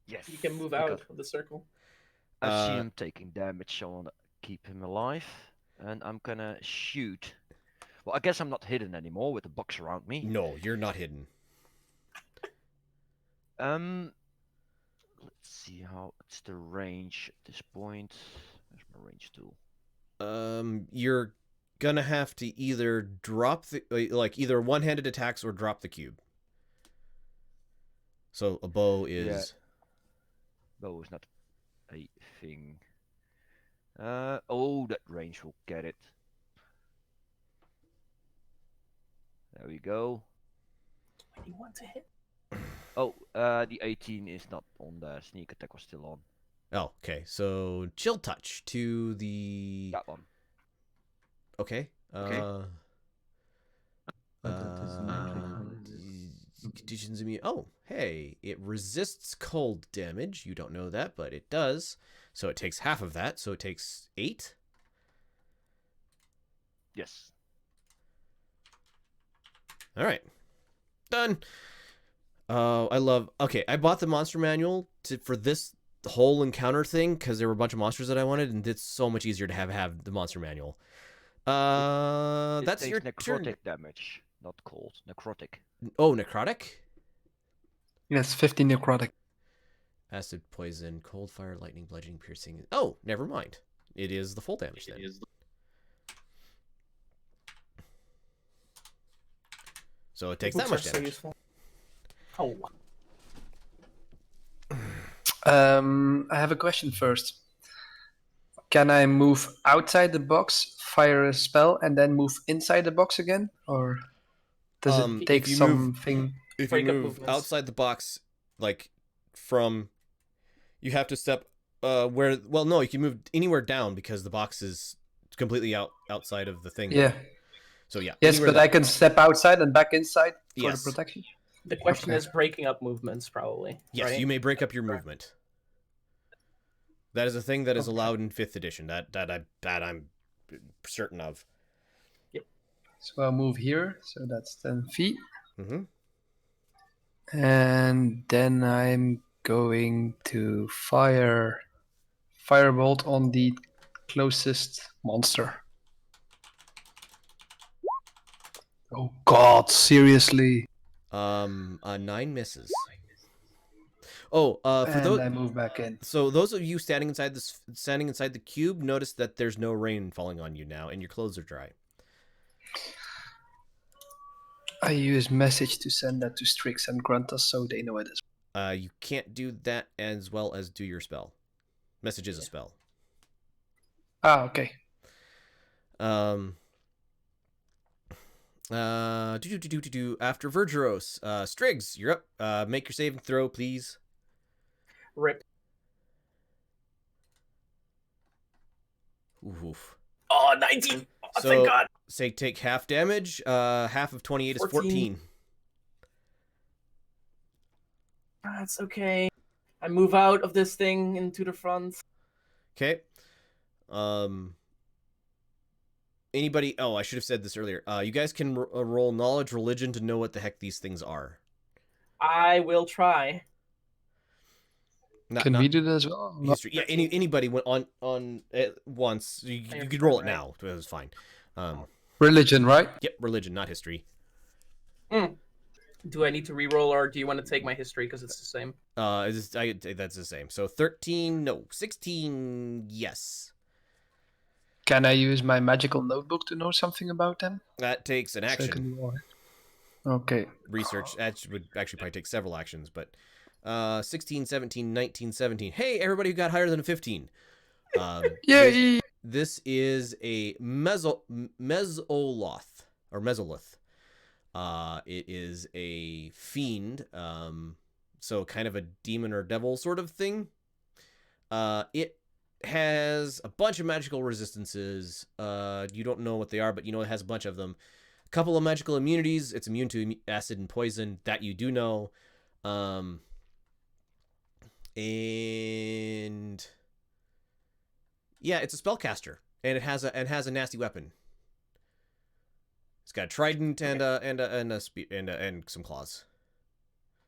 S4: Yes.
S6: You can move out of the circle.
S4: I see him taking damage. I want to keep him alive, and I'm gonna shoot. Well, I guess I'm not hidden anymore with the box around me.
S1: No, you're not hidden.
S4: Let's see how it's the range at this point. There's my range tool.
S1: You're gonna have to either drop the either one-handed attacks or drop the cube. So a bow is
S4: bow is not a thing. Oh, that range will get it. There we go.
S6: When you want to hit.
S4: Oh, the 18 is not on the sneak attack, was still on.
S1: Oh, okay. So chill touch to the
S4: That one.
S1: Okay.
S5: But that is magical.
S1: Conditions immune. Oh, hey, it resists cold damage. You don't know that, but it does. So it takes half of that. So it takes 8.
S4: Yes.
S1: All right, done. I love. Okay, I bought the monster manual for this whole encounter thing because there were a bunch of monsters that I wanted, and it's so much easier to have the monster manual. That's
S4: takes
S1: your
S4: necrotic
S1: turn.
S4: damage, not cold. Necrotic.
S1: Oh, necrotic.
S3: Yes, 15 necrotic.
S1: Acid, poison, cold, fire, lightning, bludgeoning, piercing. Oh, never mind. It is the full damage then. So it takes that much damage.
S6: So useful. Oh.
S3: I have a question first. Can I move outside the box, fire a spell, and then move inside the box again? Or does it take
S1: if you
S3: something?
S1: If you
S6: Break up
S1: move
S6: movements.
S1: outside the box, like from, you have to step where. Well, no, you can move anywhere down because the box is completely outside of the thing.
S3: Yeah.
S1: So yeah.
S3: Yes,
S1: anywhere
S3: but I can step outside and back inside for
S1: Yes.
S3: the protection.
S6: The question
S3: Okay.
S6: is breaking up movements, probably.
S1: Yes,
S6: right?
S1: you may break up your movement. That is a thing that is allowed in 5th edition. That I'm certain of.
S3: So I'll move here. So that's 10 feet.
S1: Mm-hmm.
S3: And then I'm going to firebolt on the closest monster. Oh God! Seriously.
S1: 9 misses. Oh, for
S3: And
S1: those.
S3: I move back in.
S1: So those of you standing inside the cube, notice that there's no rain falling on you now, and your clothes are dry.
S3: I use message to send that to Strix and Gruntus so they know it is.
S1: You can't do that as well as do your spell. Message is a spell.
S3: Ah, okay.
S1: After Vergeros, Striggs, you're up. Make your save and throw, please.
S6: Rip.
S1: Oof.
S6: Oh, 19. Oh,
S1: So,
S6: thank God.
S1: say take half damage. Half of 28 is 14.
S6: That's okay. I move out of this thing into the front.
S1: Okay. Anybody? Oh, I should have said this earlier. You guys can roll knowledge, religion to know what the heck these things are.
S6: I will try.
S3: Can we do that as well?
S1: History. Yeah, anybody went on at once. You could roll it now. It was fine.
S3: Religion, right?
S1: Yep, religion, not history.
S6: Do I need to re-roll, or do you want to take my history because it's the same?
S1: That's the same. So 13, no, 16, yes.
S3: Can I use my magical notebook to know something about them?
S1: That takes an action.
S3: Okay.
S1: Research. That would actually probably take several actions, but 16, 17, 19, 17. Hey, everybody who got higher than a 15.
S3: Yay!
S1: This is a Mesoloth, or Mesolith. It is a fiend, so kind of a demon or devil sort of thing. It has a bunch of magical resistances. You don't know what they are, but you know it has a bunch of them. A couple of magical immunities. It's immune to acid and poison. That you do know. And yeah, it's a spellcaster, and it has a nasty weapon. It's got a trident and some claws.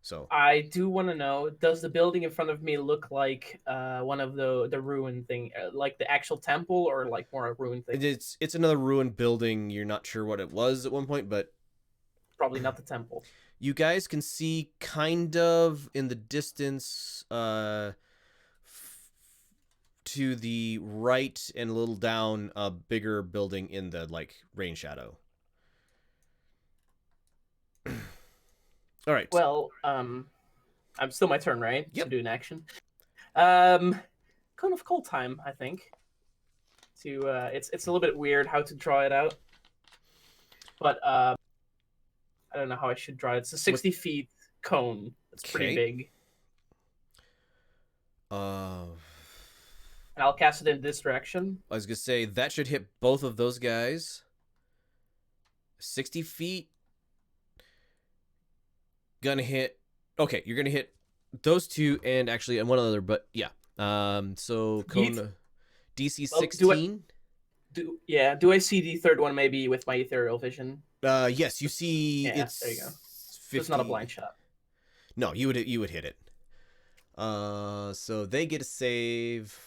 S1: So
S6: I do want to know: does the building in front of me look like one of the ruin thing, like the actual temple, or like more a ruin thing?
S1: It's another ruined building. You're not sure what it was at one point, but
S6: probably not the temple.
S1: You guys can see kind of in the distance, to the right and a little down, a bigger building in the rain shadow. All right.
S6: Well, I'm still my turn, right?
S1: Yep.
S6: To do an action. Kind of cold time, I think. It's a little bit weird how to draw it out, but I don't know how I should draw it. It's a 60 feet cone. It's pretty big. And I'll cast it in this direction.
S1: I was gonna say that should hit both of those guys. 60 feet. Gonna hit. Okay, you're gonna hit those two and actually one other, but yeah. So cone DC 16.
S6: Do I see the third one maybe with my ethereal vision?
S1: Yes, you see.
S6: Yeah,
S1: it's
S6: there you go.
S1: 50...
S6: So it's not a blind shot.
S1: No, you would hit it. So they get a save.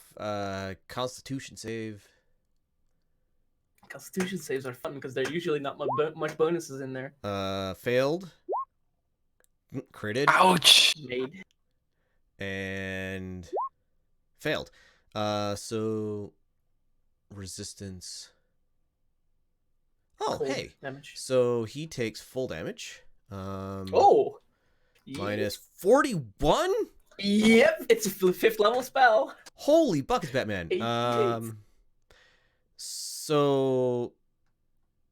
S1: Constitution save.
S6: Constitution saves are fun because they're usually not much bonuses in there.
S1: Failed. Critted.
S3: Ouch!
S6: Made.
S1: And failed. So resistance. Oh,
S6: Cold
S1: hey.
S6: damage.
S1: So he takes full damage.
S6: Oh.
S1: Minus 41?
S6: Yep, it's a 5th level spell.
S1: Holy buckets, Batman.
S6: 88.
S1: So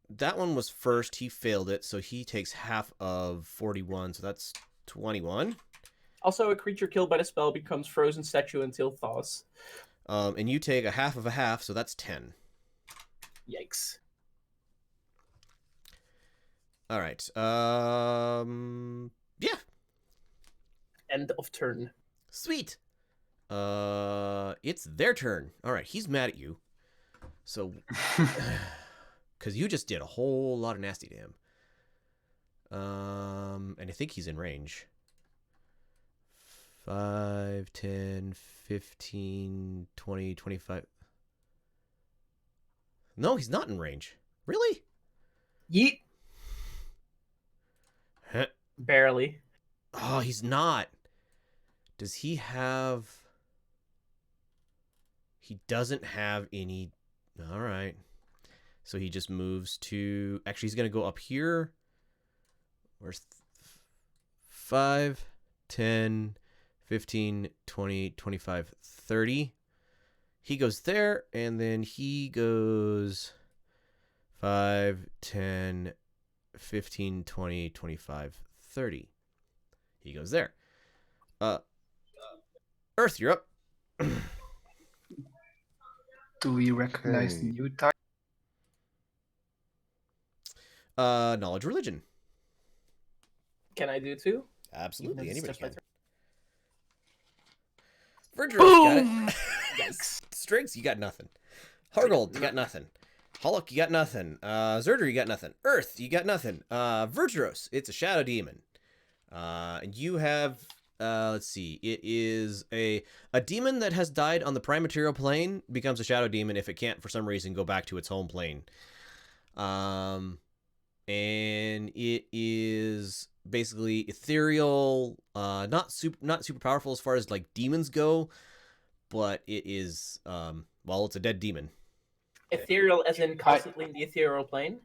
S1: that one was first. He failed it, so he takes half of 41, so that's 21.
S6: Also, a creature killed by the spell becomes frozen statue until thaws.
S1: And you take a half of a half, so that's 10.
S6: Yikes.
S1: All right. Yeah.
S6: End of turn.
S1: Sweet. It's their turn. All right, he's mad at you. So, because you just did a whole lot of nasty to him. And I think he's in range. 5, 10, 15, 20, 25. No, he's not in range. Really?
S6: Yeet.
S1: Huh.
S6: Barely.
S1: Oh, he's not. Does he have... He doesn't have any... All right. So he just moves to... Actually, he's going to go up here. Where's 5, 10, 15, 20, 25, 30. He goes there, and then he goes 5, 10, 15, 20, 25, 30. He goes there. Earth, you're up.
S3: Do we recognize the
S7: Okay.
S3: new type?
S1: Knowledge religion.
S6: Can I do two?
S1: Absolutely,
S6: Even if
S1: anybody
S6: it's just my
S1: can.
S6: turn?
S1: Verdros got it.
S6: Yikes.
S1: Strings, you got nothing. Hargold, you got nothing. Hollock, you got nothing. Zerder, you got nothing. Earth, you got nothing. Verdros, it's a shadow demon. And you have, let's see, it is a demon that has died on the prime material plane becomes a shadow demon if it can't, for some reason, go back to its home plane. And it is basically ethereal, not super powerful as far as like demons go, but it is, well, it's a dead demon.
S6: Ethereal as in constantly in the ethereal plane?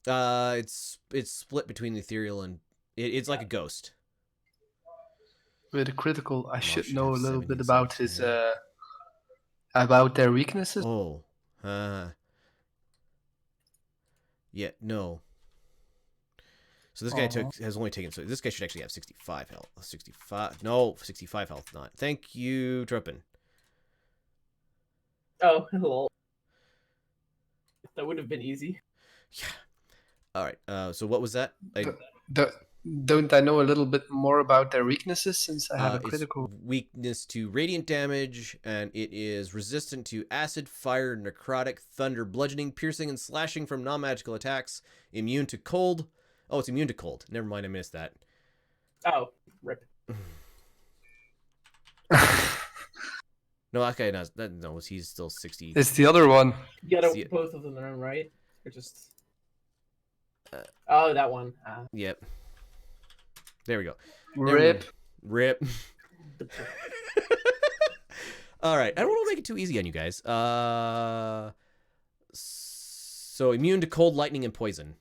S1: It's split between the ethereal and it's like a ghost.
S3: With a critical, I should
S1: should
S3: know a
S1: have
S3: little
S1: 7
S3: bit
S1: and
S3: about
S1: 7,
S3: his
S1: yeah.
S3: about their weaknesses.
S1: Oh, yeah, no. So this guy has only taken. So this guy should actually have 65 health. 65. No, 65 health. Not. Thank you, Truppin.
S6: Oh, lol. That would have been easy.
S1: Yeah. All right. So what was that?
S3: Don't I know a little bit more about their weaknesses since I have a
S1: It's
S3: critical?
S1: weakness to radiant damage, and it is resistant to acid, fire, necrotic, thunder, bludgeoning, piercing, and slashing from non-magical attacks. Immune to cold. Oh, it's immune to cold. Never mind, I missed that.
S6: Oh, rip.
S1: No, that guy does. No, he's still 60.
S3: It's the other one.
S6: You got
S1: See-
S6: both of them, right? Or just... oh, that one.
S1: Yep. There we go.
S3: Rip.
S1: Rip. All right. I don't want to make it too easy on you guys. So immune to cold, lightning, and poison.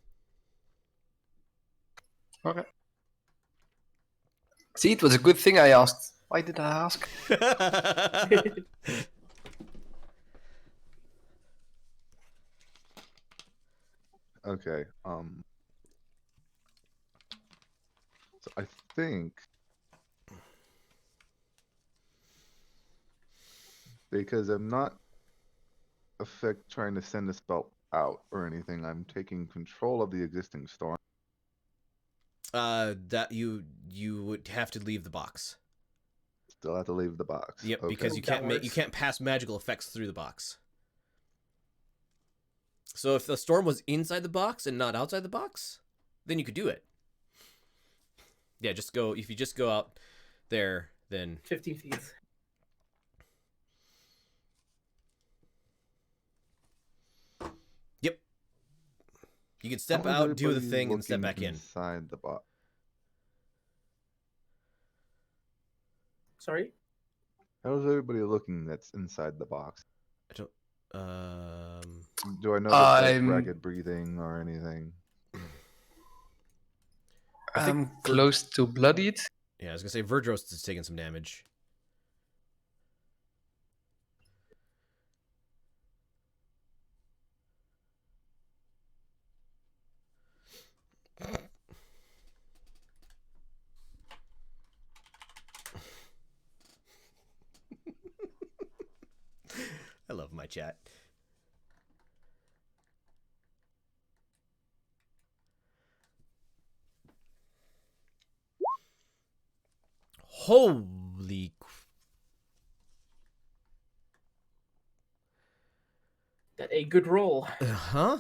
S3: Okay. See, it was a good thing I asked. Why did I ask?
S7: Okay. So I think because I'm not trying to send a spell out or anything, I'm taking control of the existing storm.
S1: That you would have to leave the box.
S7: Still have to leave the box.
S1: Yep,
S7: Okay.
S1: because you can't pass magical effects through the box. So if the storm was inside the box and not outside the box, then you could do it. Yeah, if you just go out there, then
S6: 15 feet.
S1: yep. You can step
S7: How is
S1: out, do the
S7: everybody
S1: thing, and step
S7: looking
S1: back in.
S7: inside the box.
S6: Sorry?
S7: How's everybody looking that's inside the box?
S1: I don't.
S7: Do I know that's like
S3: I'm-
S7: ragged breathing or anything?
S1: I think
S3: I'm close to bloodied.
S1: Yeah, I was gonna say Verdros is taking some damage. I love my chat. Holy.
S6: That a good roll.
S1: Huh?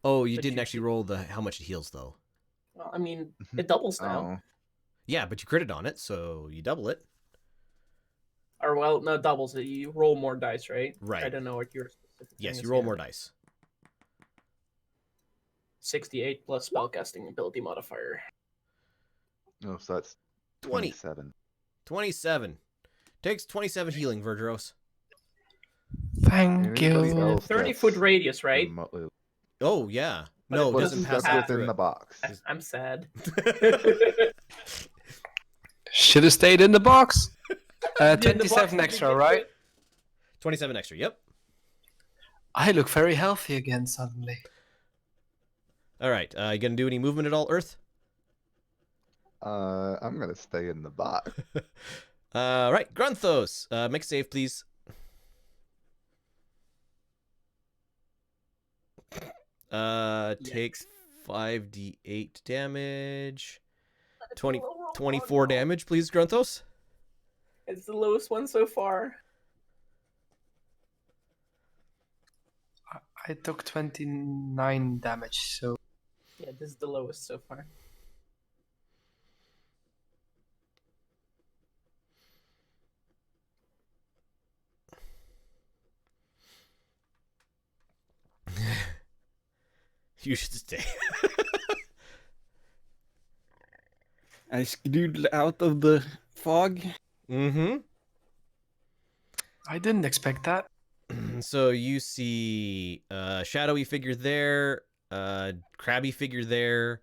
S1: Oh, you
S6: But
S1: didn't
S6: you
S1: actually roll the how much it heals though.
S6: Well, I mean, it doubles now.
S7: Oh,
S1: Yeah, but you critted on it, so you double it.
S6: Or, well, no, doubles it. You roll more dice, right?
S1: Right.
S6: I don't know what your specific
S1: Yes,
S6: thing
S1: you
S6: is
S1: roll
S6: here.
S1: more dice.
S6: 68 plus spellcasting ability modifier.
S7: no, so that's
S1: 20.
S7: 27.
S1: 27. Takes 27 healing, Verdros.
S3: Thank
S7: Anybody
S3: you.
S7: else
S6: 30-foot
S7: that's
S6: radius, right?
S7: remotely-
S1: Oh, yeah.
S6: But
S1: No,
S6: it
S1: it
S7: But
S1: doesn't
S6: doesn't
S1: pass
S7: that's
S6: have-
S1: through
S7: within
S1: it.
S7: the box.
S6: I'm sad.
S3: Should have stayed in the box.
S6: Yeah, the box
S3: 27
S6: that
S3: extra,
S6: you get
S3: right?
S1: 27 extra. Yep.
S3: I look very healthy again suddenly.
S1: All right. You gonna do any movement at all, Earth?
S7: I'm gonna stay in the box.
S1: Right. Grunthos, make a save, please. Takes 5d8 damage. 24 damage, please, Grunthos.
S6: It's the lowest one so far.
S3: I took 29 damage, so
S6: Yeah, this is the lowest so far.
S1: You should stay.
S2: I skedoodle out of the fog.
S1: Mm-hmm.
S3: I didn't expect that.
S1: So you see a shadowy figure there, a crabby figure there,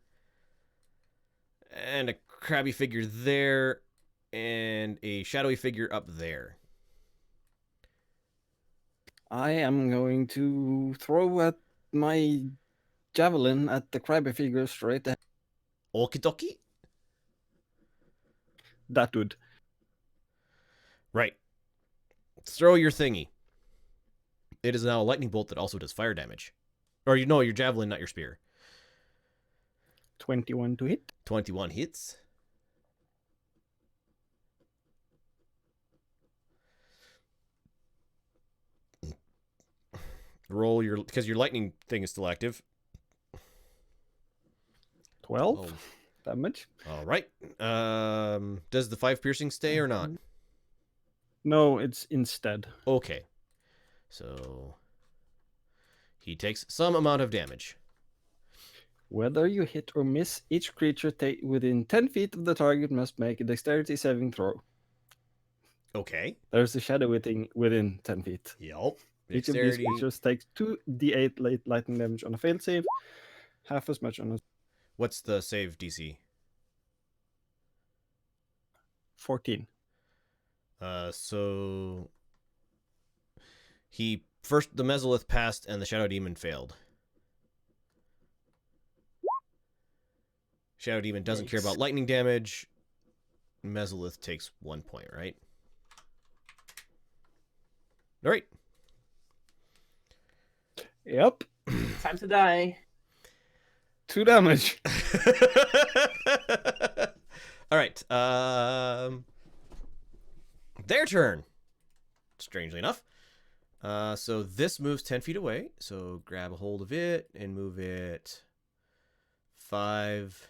S1: and a crabby figure there, and a shadowy figure up there.
S2: I am going to throw at my javelin at the crabby figure straight ahead.
S1: Okie dokie.
S2: That would.
S1: Right. Throw your thingy. It is now a lightning bolt that also does fire damage. Or you know, your javelin, not your spear.
S2: 21 to hit.
S1: 21 hits. Roll your, because your lightning thing is still active.
S2: 12 damage.
S1: All right. Does the 5 piercing stay or not?
S2: No, it's instead.
S1: Okay. So he takes some amount of damage.
S2: Whether you hit or miss, each creature within 10 feet of the target must make a dexterity saving throw.
S1: Okay.
S2: There's a shadowy thing within 10 feet.
S1: Yep.
S2: Each of these creatures takes 2d8 lightning damage on a failed save, half as much on a
S1: What's the save DC?
S2: 14.
S1: So he first, the Mesolith passed and the Shadow Demon failed. Shadow Demon doesn't care about lightning damage. Mesolith takes 1 point, right? All right.
S2: Yep.
S6: Time to die.
S2: 2 damage.
S1: All right. Their turn. Strangely enough. So this moves 10 feet away. So grab a hold of it and move it 5,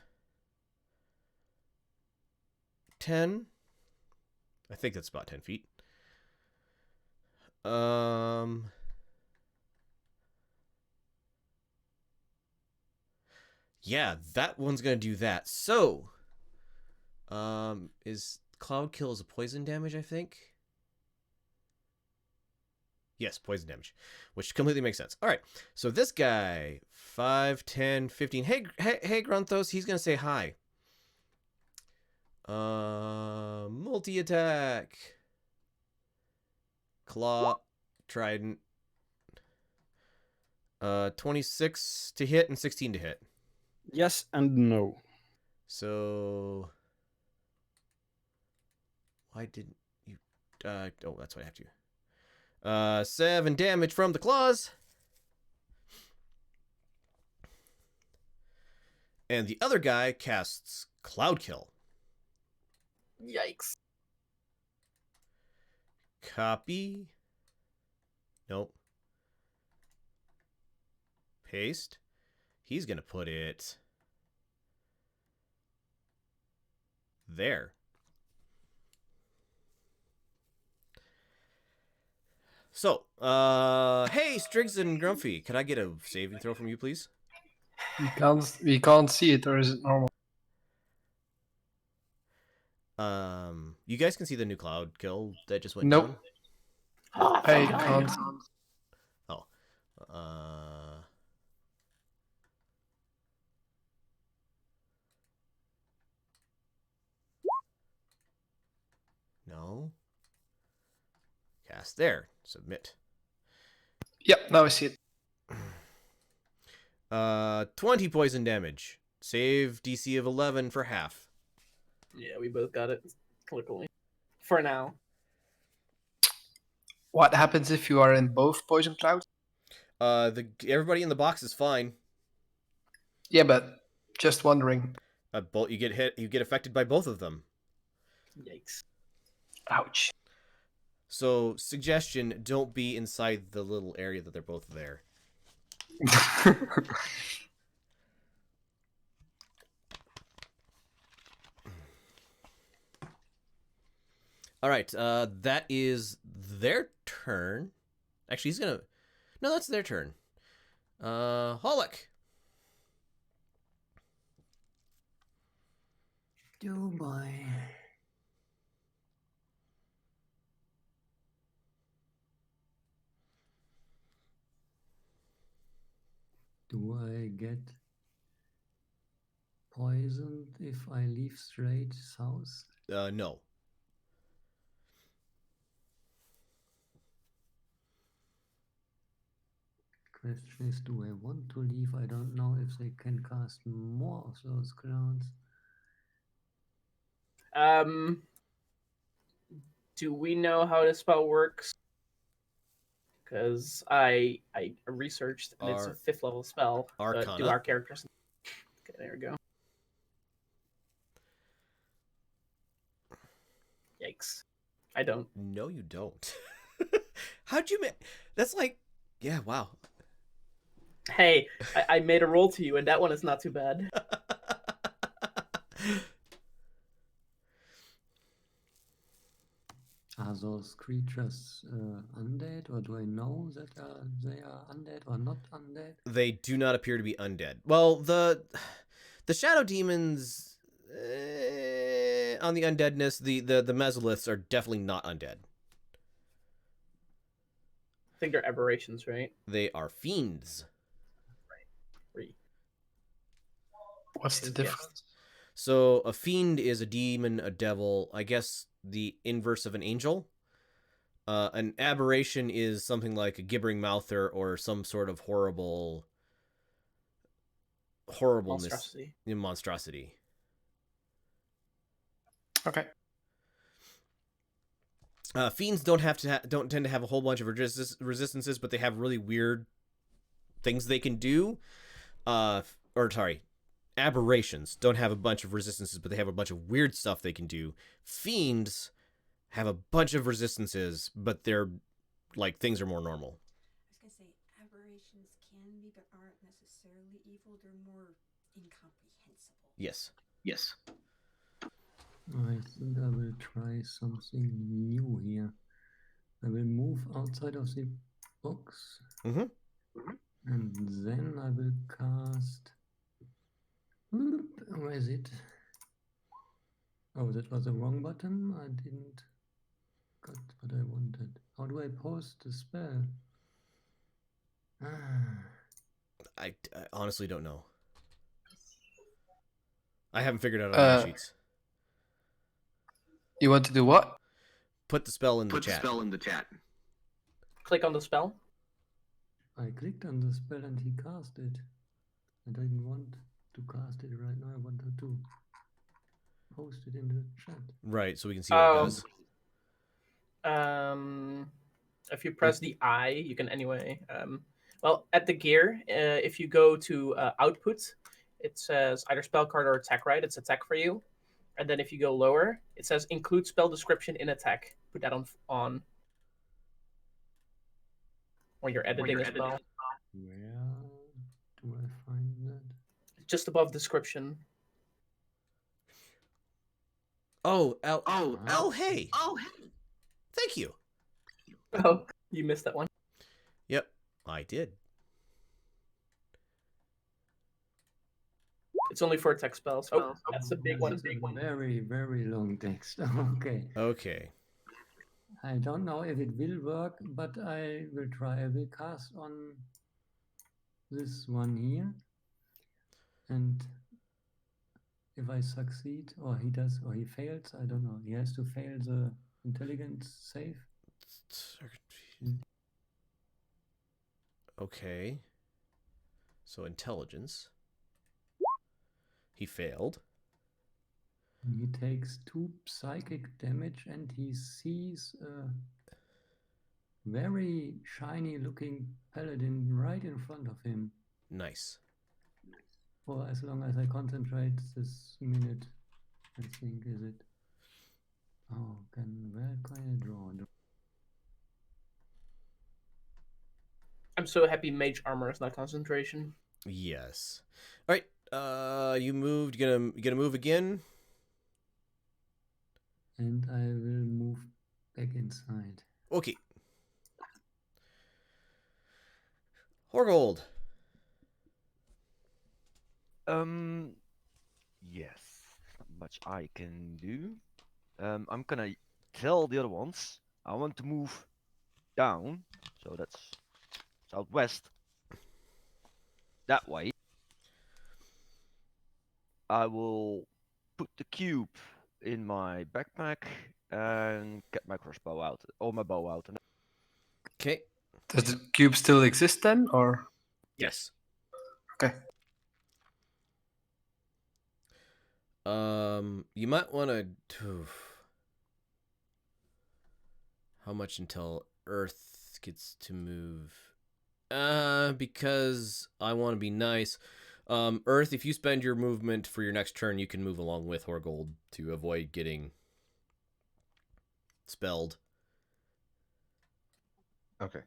S1: 10. I think that's about 10 feet. Yeah, that one's gonna do that. So, is Cloud Kill is a poison damage, I think? Yes, poison damage, which completely makes sense. All right, so this guy, 5, 10, 15. Hey, Grunthos, he's gonna say hi. Multi-attack. Claw, Trident. 26 to hit and 16 to hit.
S2: Yes and no.
S1: So why didn't you oh, that's what I have to. 7 damage from the claws. And the other guy casts Cloud Kill.
S6: Yikes.
S1: Copy. Nope. Paste. He's going to put it there. So, hey, Striggs and Grumpy, could I get a saving throw from you, please?
S3: We can't see it, or is it normal?
S1: You guys can see the new Cloud Kill that just went
S3: Nope.
S1: down?
S3: I can't.
S1: Oh. No. Yes, there. Submit.
S3: Yep, now I see it.
S1: 20 poison damage. Save DC of 11 for half.
S6: Yeah, we both got it. Luckily. For now.
S3: What happens if you are in both poison clouds?
S1: Everybody in the box is fine.
S3: Yeah, but just wondering.
S1: You get hit. You get affected by both of them.
S6: Yikes.
S3: Ouch.
S1: So, suggestion: don't be inside the little area that they're both there. All right, that is their turn. Actually, he's gonna. No, that's their turn. Holic.
S5: Oh boy. Do I get poisoned if I leave straight south?
S1: No.
S5: Question is, do I want to leave? I don't know if they can cast more of those clowns.
S6: Do we know how the spell works? Because I researched and it's a 5th level spell. But do
S1: Arcana.
S6: our characters? Okay, there we go. Yikes! I don't.
S1: No, you don't. How'd you make? That's like, yeah, wow.
S6: Hey, I made a roll to you, and that one is not too bad.
S5: Are those creatures undead, or do I know that they are undead or not undead?
S1: They do not appear to be undead. Well, the shadow demons on the undeadness, the mesoliths are definitely not undead.
S6: I think they're aberrations, right?
S1: They are fiends.
S6: Right.
S3: What's the difference?
S1: So a fiend is a demon, a devil, I guess the inverse of an angel. An aberration is something like a gibbering mouther or some sort of horribleness monstrosity.
S3: Okay.
S1: Fiends don't tend to have a whole bunch of resistances, but they have really weird things they can do. Aberrations don't have a bunch of resistances, but they have a bunch of weird stuff they can do. Fiends have a bunch of resistances, but they're like things are more normal.
S8: I was gonna say aberrations can be, but aren't necessarily evil. They're more incomprehensible.
S1: Yes.
S5: I think I will try something new here. I will move outside of the box.
S1: Mhm.
S5: And then I will cast. Where is it? Oh, that was the wrong button. I didn't got what I wanted. How do I post the spell?
S1: I honestly don't know. I haven't figured out on my sheets.
S3: You want to do what?
S1: Put the spell in the chat.
S6: Click on the spell.
S5: I clicked on the spell and he cast it. I didn't want to cast it right now. I wanted to post it in the chat.
S1: Right, so we can see what it does.
S6: If you press the I, you can anyway. Well, at the gear, if you go to output, it says either spell card or attack, right? It's attack for you. And then if you go lower, it says include spell description in attack. Put that on. When you're editing a spell.
S5: Where do I find that?
S6: Just above description.
S1: Oh, hey. Thank you.
S6: Oh, you missed that one.
S1: Yep, I did.
S6: It's only for text spells. Oh, that's the big one.
S5: Very, very long text. Okay. I don't know if it will work, but I will try. I will cast on this one here. And if I succeed, or he does, or he fails, I don't know. He has to fail the intelligence save.
S1: Okay. So intelligence. He failed.
S5: He takes 2 psychic damage and he sees a very shiny looking paladin right in front of him.
S1: Nice.
S5: For as long as I concentrate this minute, I think, is it? Oh, where can I draw?
S6: I'm so happy mage armor is not concentration.
S1: Yes. All right. You moved. You gonna move again?
S5: And I will move back inside.
S1: Okay. Horgold.
S4: Yes, not much I can do. I'm gonna tell the other ones I want to move down, so that's southwest. That way, I will put the cube in my backpack and get my crossbow out, or my bow out. And
S1: Okay.
S3: Does the cube still exist then, or?
S1: Yes.
S3: Okay.
S1: You might want to. How much until Earth gets to move? Because I want to be nice. Earth, if you spend your movement for your next turn, you can move along with Horgold to avoid getting spelled.
S7: Okay.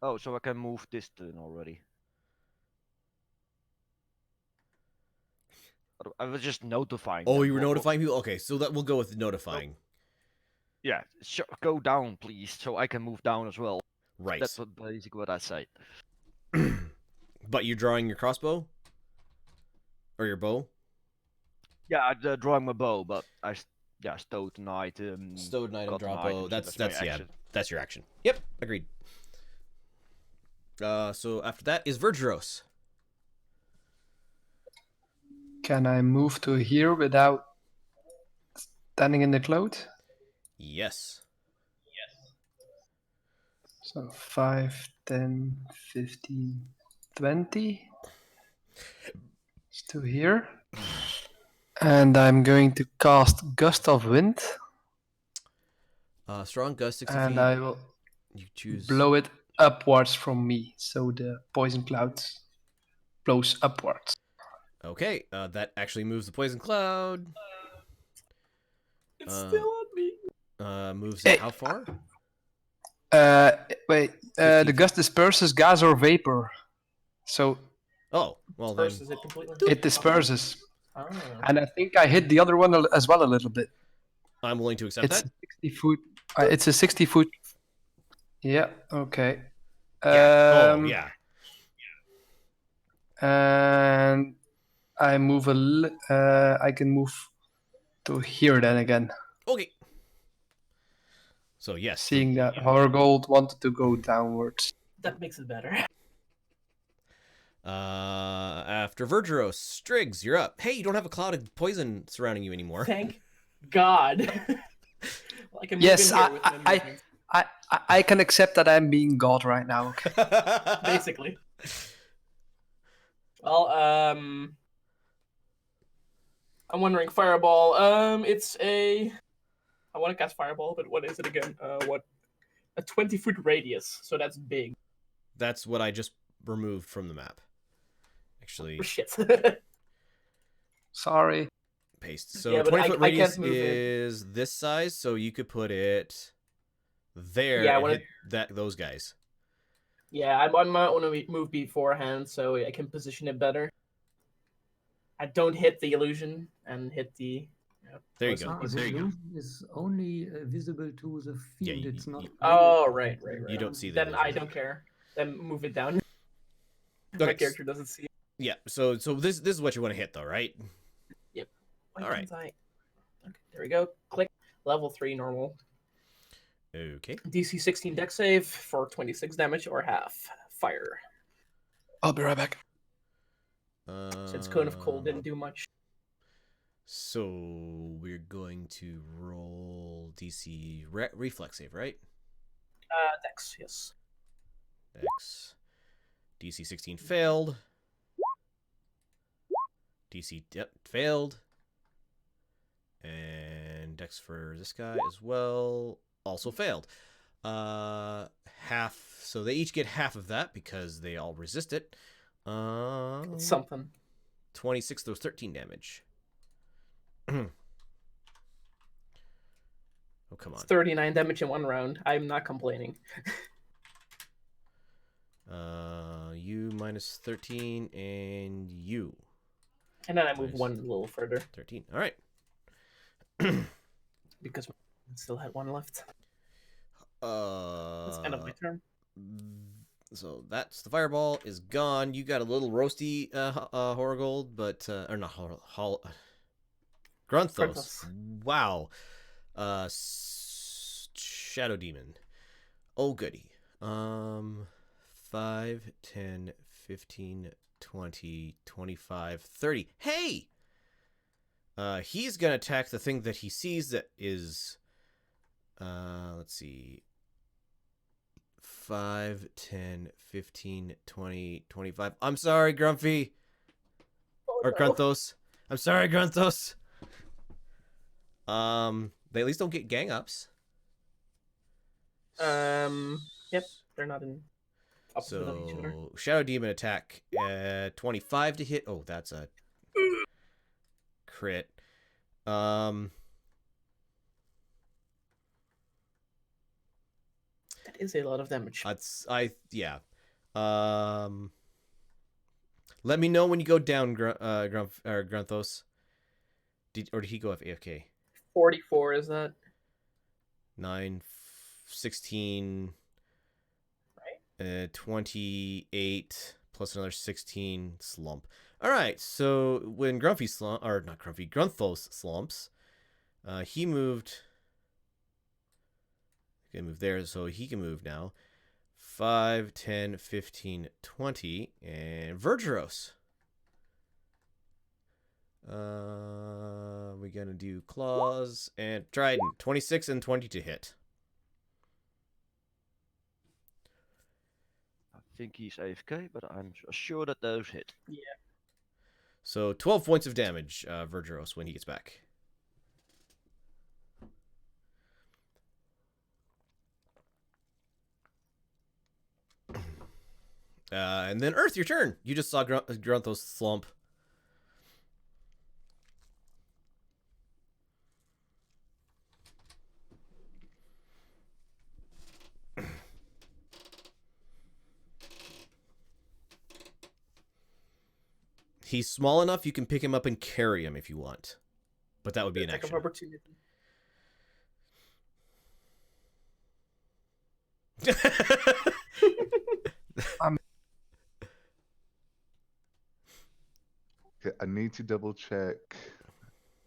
S4: oh, so I can move this turn already. I was just notifying.
S1: Oh,
S4: them.
S1: you were
S4: What-
S1: notifying people? Okay, so that we'll go with notifying.
S4: Yeah, go down, please, so I can move down as well.
S1: Right.
S4: That's basically what I said.
S1: But you're drawing your crossbow? Or your bow?
S4: Yeah, I'm drawing my bow, but stowed an item.
S1: Stowed an item,
S4: got
S1: draw
S4: an
S1: bow.
S4: item, so
S1: That's
S4: my
S1: yeah,
S4: action.
S1: that's your action. Yep, agreed. So after that is Vergeros.
S3: Can I move to here without standing in the cloud?
S1: Yes.
S3: So 5, 10, 15, 20. It's to here. And I'm going to cast Gust of Wind.
S1: Strong gust 60
S3: And
S1: feet.
S3: I will
S1: You choose.
S3: blow it upwards from me. So the poison cloud blows upwards.
S1: Okay, that actually moves the poison cloud.
S6: It's still on me.
S1: Moves it how far?
S3: Wait,
S1: 15
S3: the gust disperses gas or vapor. So
S1: Oh, well then.
S6: Disperses it completely.
S3: it disperses.
S6: Oh.
S3: And I think I hit the other one as well a little bit.
S1: I'm willing to accept
S3: It's
S1: that.
S3: 60 foot. It's a 60 foot. Yeah. Okay.
S1: Oh yeah.
S3: And I move I can move to here then again.
S1: Okay. So yes.
S3: Seeing that Horgold wanted to go downwards.
S6: That makes it better.
S1: After Vergeros, Striggs, you're up. Hey, you don't have a cloud of poison surrounding you anymore.
S6: Thank God. Well, I can move
S3: Yes,
S6: in here with my movement,
S3: I can accept that I'm being God right now.
S6: basically. Well, I'm wondering fireball. It's a. I want to cast fireball, but what is it again? A 20-foot radius, so that's big.
S1: That's what I just removed from the map. Actually,
S6: Oh, shit.
S3: Sorry.
S1: paste. So
S6: Yeah, but
S1: 20-foot
S6: I
S1: radius
S6: can't move it.
S1: is this size, so you could put it there
S6: Yeah,
S1: and
S6: when
S1: hit those guys.
S6: Yeah, I might want to move beforehand so I can position it better. I don't hit the illusion and hit the.
S1: There you go.
S5: Ah, the illusion is only visible to the
S1: Yeah,
S5: field.
S1: you-
S5: It's not.
S1: you-
S6: Oh, right.
S1: You don't see the
S6: Then I
S1: illusion.
S6: don't care. Then move it down. My
S1: Okay.
S6: character doesn't see it.
S1: Yeah, so this is what you want to hit though, right?
S6: Why
S1: All right.
S6: can't I? Okay, there we go. Click. Level 3 normal.
S1: Okay.
S6: DC 16 deck save for 26 damage or half. Fire.
S3: I'll be right back.
S6: Since Cone of Cold didn't do much.
S1: So we're going to roll DC reflex save, right?
S6: Dex, yes.
S1: Dex. DC 16 failed. DC failed. And Dex for this guy as well also failed. Half. So they each get half of that because they all resist it.
S6: Something.
S1: 26, those 13 damage. Oh, come on.
S6: It's 39 damage in one round. I'm not complaining.
S1: You minus 13 and you.
S6: And then I move
S1: Nice.
S6: one a little further
S1: 13. All right.
S6: because I still had one left.
S1: That's
S6: That's end of my turn.
S1: So that's the fireball is gone. You got a little roasty Horgold, but or not Grunthos.
S6: Grunthos.
S1: Wow. Shadow Demon. Oh goody. 5, 10, 15, 20, 25, 30. Hey! He's gonna attack the thing that he sees that is let's see. 5, 10, 15, 20, 25. I'm sorry, Grumpy. Or Grunthos. I'm sorry, Grunthos. They at least don't get gang ups.
S6: Yep, they're not in opposite of each other.
S1: So Shadow Demon attack 25 to hit. Oh, that's a crit.
S6: That is a lot of damage.
S1: Yeah. Let me know when you go down, Grunthos. Did he go AFK?
S6: 44 is that?
S1: 9, 16,
S6: right?
S1: 28 plus another 16 slump. All right, so when Grunthos slumps, he moved. He can move there, so he can move now. 5, 10, 15, 20, and Vergeros. We're gonna do claws and trident. 26 and 20 to hit.
S4: I think he's AFK, but I'm sure that those hit.
S6: Yeah.
S1: So 12 points of damage, Vergeros, when he gets back. And then Earth, your turn. You just saw Grunthos slump. He's small enough you can pick him up and carry him if you want. But that would be an
S6: Attack
S1: action.
S6: of opportunity.
S7: Okay, I need to double check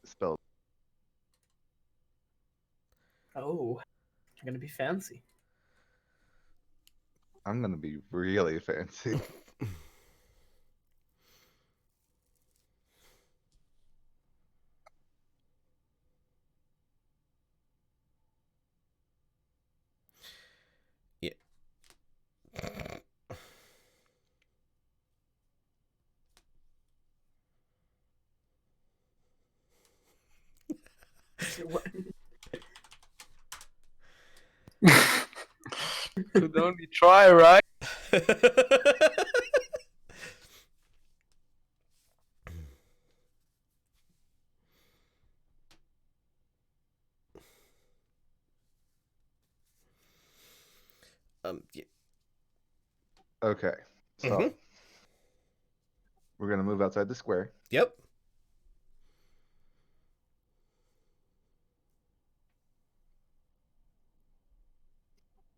S7: spell.
S6: Oh, you're gonna be fancy.
S7: I'm gonna be really fancy.
S1: Yeah.
S3: Could only try, right?
S1: Yeah.
S7: Okay, so
S1: Mhm.
S7: we're gonna move outside the square.
S1: Yep.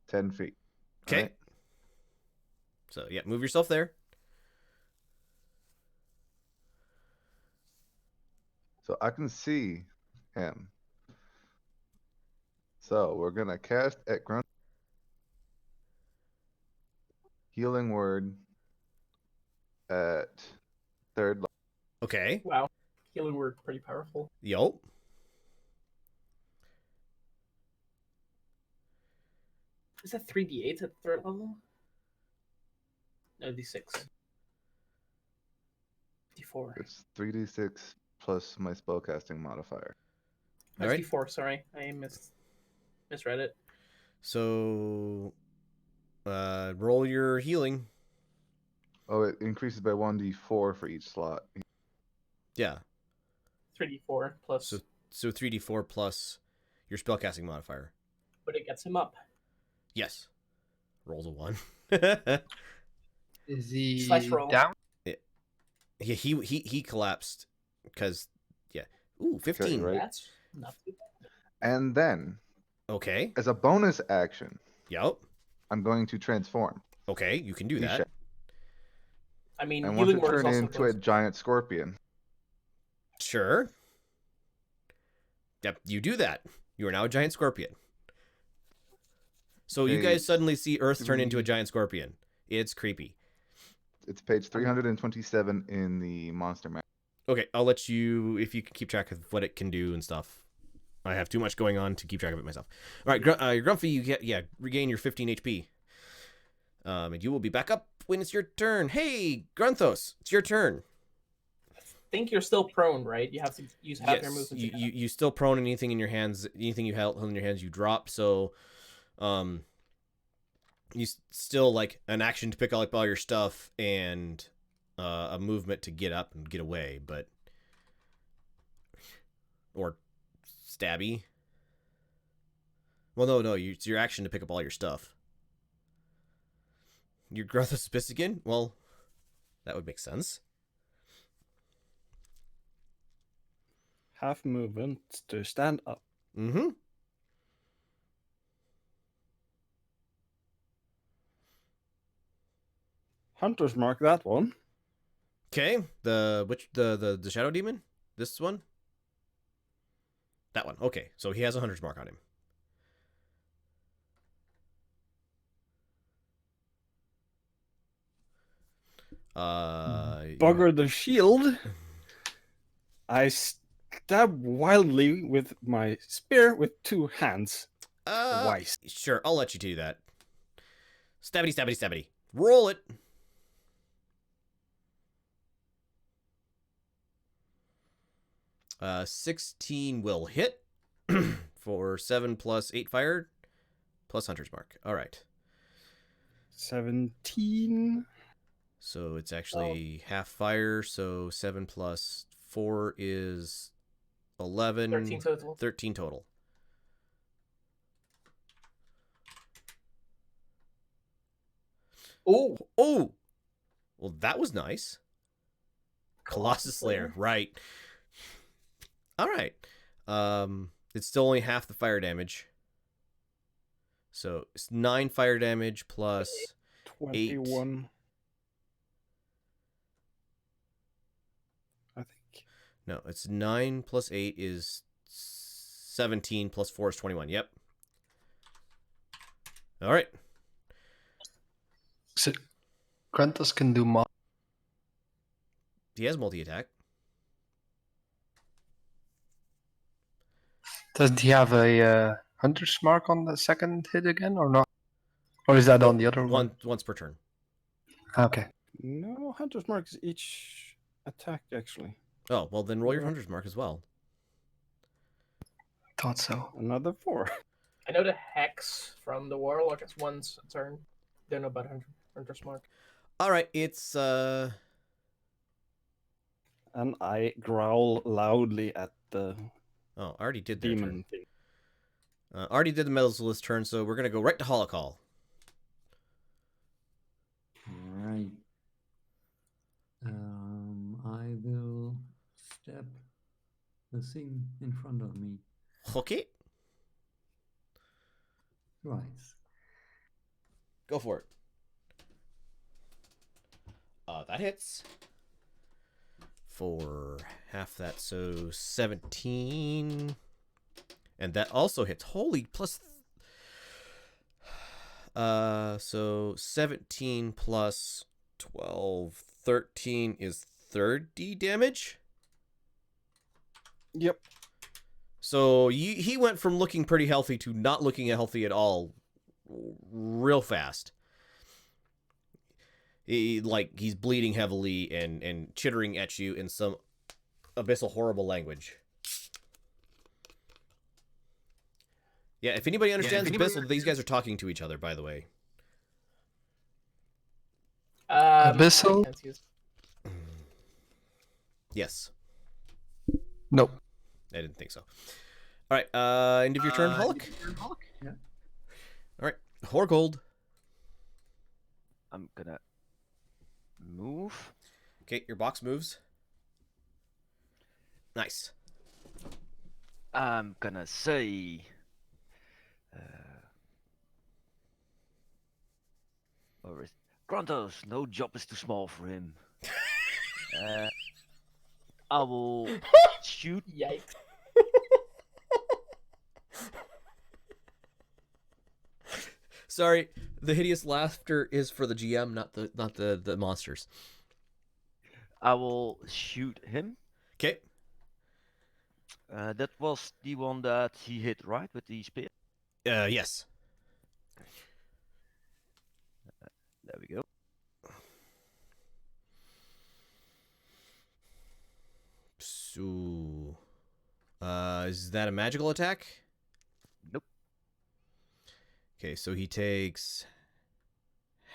S7: Ten feet.
S1: Okay.
S7: Alright?
S1: So yeah, move yourself there.
S7: So I can see him. So we're gonna cast at Grunt. Healing word at third level.
S1: Okay.
S6: Wow. healing word pretty powerful.
S1: Yup.
S6: Is that 3d8 at third level? No, d6. D4.
S7: It's 3d6 plus my spellcasting modifier.
S6: That's
S1: Alright.
S6: D4, sorry. I misread it.
S1: So, roll your healing.
S7: Oh, it increases by 1d4 for each slot.
S1: Yeah.
S6: 3d4 plus,
S1: So 3d4 plus your spellcasting modifier.
S6: but it gets him up.
S1: Yes. Rolls a 1.
S3: Is he
S6: Slice roll.
S3: down?
S1: Yeah, he collapsed because Ooh, 15.
S7: Right.
S6: That's not too bad.
S7: And then,
S1: Okay.
S7: as a bonus action,
S1: Yep.
S7: I'm going to transform.
S1: Okay, you can do
S7: He
S1: that.
S7: shall-
S6: I mean,
S7: I want
S6: healing
S7: to
S6: word is
S7: turn
S6: also
S7: into a
S6: close.
S7: giant scorpion.
S1: Sure. Yep, you do that. You are now a giant scorpion. So you
S7: Page
S1: guys suddenly see Earth turn into a
S7: 3.
S1: giant scorpion. It's creepy.
S7: It's page 327 in the monster map.
S1: Okay, I'll let you, if you can keep track of what it can do and stuff. I have too much going on to keep track of it myself. All right, Grumpy, you get, regain your 15 HP. And you will be back up when it's your turn. Hey, Grunthos, it's your turn.
S6: I think you're still prone, right? You have to use half your
S1: Yes,
S6: movement.
S1: you still prone. Anything in your hands, anything you held in your hands, you drop. So, you still like an action to pick up all your stuff and a movement to get up and get away, but or stabby. Well, no, it's your action to pick up all your stuff. Your growth of Spistigan? Well, that would make sense.
S2: Half movement to stand up.
S1: Mm-hmm.
S2: Hunter's mark that one.
S1: Okay, the shadow demon? This one? That one. Okay, so he has a hunter's mark on him.
S2: Bugger the shield. I stab wildly with my spear with 2 hands. Twice.
S1: Sure, I'll let you do that. Stabbity, stabbity, stabbity. Roll it. Uh, 16 will hit for 7 plus 8 fired plus hunter's mark. All right.
S2: 17.
S1: So it's actually half fire. So 7 plus 4 is 11.
S6: 13 total.
S1: 13 total.
S6: Oh,
S1: Oh! Well, that was nice. Colossus Slayer, right. All right. It's still only half the fire damage. So it's 9 fire damage plus
S2: 21. I think.
S1: No, it's 9 plus 8 is 17 plus 4 is 21. Yep. All right.
S3: So Grantos can do more.
S1: He has multi-attack.
S3: Doesn't he have a hunter's mark on the second hit again, or not? Or is that on the other one?
S1: Once per turn.
S3: Okay.
S2: No, Hunter's mark is each attack, actually.
S1: Oh, well, then roll your hunter's mark as well.
S3: Thought so.
S2: Another 4.
S6: I know the hex from the warlock is once a turn. Don't know about Hunter's mark.
S1: All right, it's
S2: And I growl loudly at the
S1: Oh, I already did their
S2: demon
S1: turn.
S2: thing.
S1: Already did the Metalist turn, so we're gonna go right to Holocall.
S5: All right. I will stab the thing in front of me
S1: Okay,
S5: twice.
S1: go for it. That hits for half that, so 17, and that also hits. Holy plus. So 17 plus 12, 13 is 30 damage.
S2: Yep.
S1: So he went from looking pretty healthy to not looking healthy at all real fast. He's bleeding heavily and chittering at you in some abyssal horrible language. Yeah, if anybody understands abyssal, these guys are talking to each other, by the way.
S3: Abyssal?
S6: I can't use-
S1: Yes.
S3: Nope.
S1: I didn't think so. All right, end of your turn, Hulk.
S5: Yeah.
S1: All right, Horgold.
S4: I'm gonna move.
S1: Okay, your box moves. Nice.
S4: I'm gonna say. Or is Grantos? No job is too small for him. I will shoot.
S6: Yikes.
S1: Sorry, the hideous laughter is for the GM, not the monsters.
S4: I will shoot him.
S1: Okay.
S4: That was the one that he hit, right, with the spear.
S1: Yes.
S4: There we go.
S1: So, is that a magical attack?
S4: Nope.
S1: Okay, so he takes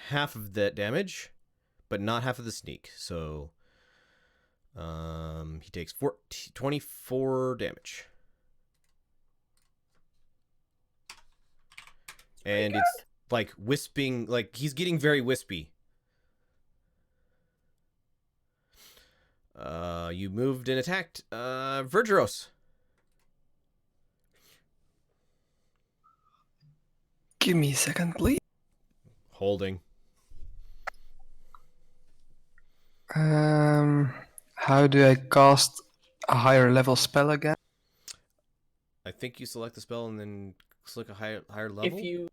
S1: half of that damage, but not half of the sneak. So, he takes 24 damage. And it's like wisping, like he's getting very wispy. You moved and attacked. Vergeros.
S3: Give me a second, please.
S1: Holding.
S3: How do I cast a higher level spell again?
S1: I think you select the spell and then select a higher level.
S6: If you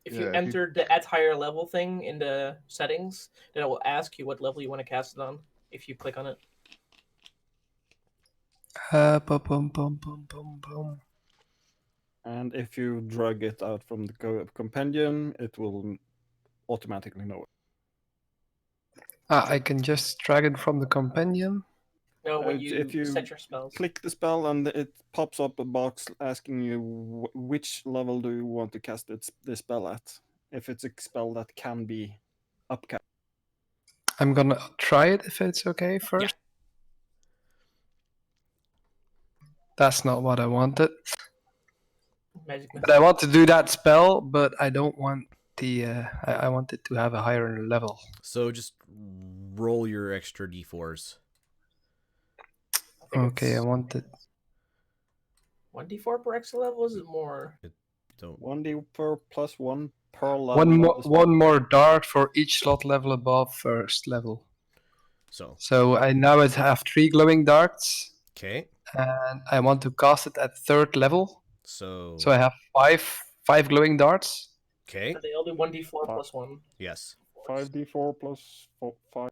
S7: Yeah, if you-
S6: enter the at higher level thing in the settings, then it will ask you what level you want to cast it on. If you click on it,
S3: Boom, boom, boom, boom, boom.
S2: And if you drag it out from the compendium, it will automatically know it.
S3: I can just drag it from the compendium.
S6: no, when
S2: if you
S6: set your spells.
S2: Click the spell and it pops up a box asking you which level do you want to cast the spell at. If it's a spell that can be upcast.
S3: I'm gonna try it if it's okay first. That's not what I wanted.
S6: Magic
S3: But I want to do that spell, but I don't want the. I want it to have a higher level.
S1: So just roll your extra d4s.
S3: Okay, I want it.
S6: 1d4 per extra level. Is it more?
S1: Don't.
S2: 1d4 plus 1 per level.
S3: One more dart for each slot level above first level.
S1: So
S3: I now have 3 glowing darts,
S1: okay.
S3: and I want to cast it at third level.
S1: So
S3: So I have five glowing darts.
S1: okay.
S6: They all do 1d4 plus 1.
S1: Yes.
S2: 5d4 plus 5.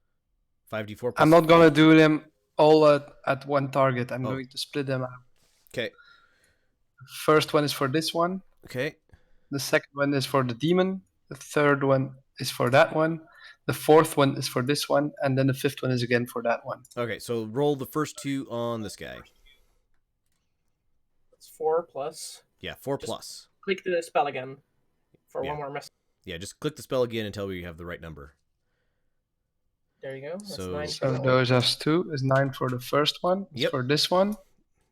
S1: 5d4 plus
S3: I'm not gonna do them all at one target. I'm
S1: Oh.
S3: going to split them out.
S1: Okay.
S3: First one is for this one.
S1: Okay.
S3: The second one is for the demon. The third one is for that one. The fourth one is for this one, and then the fifth one is again for that one.
S1: Okay, so roll the first 2 on this guy.
S6: It's 4 plus.
S1: Yeah, 4
S6: Just-
S1: plus.
S6: Click the spell again for
S1: Yeah.
S6: one more message.
S1: Yeah, just click the spell again until we have the right number.
S6: There you go. That's
S1: So-
S6: 9.
S3: So those as 2 is 9 for the first one. It's
S1: Yep.
S3: For this one,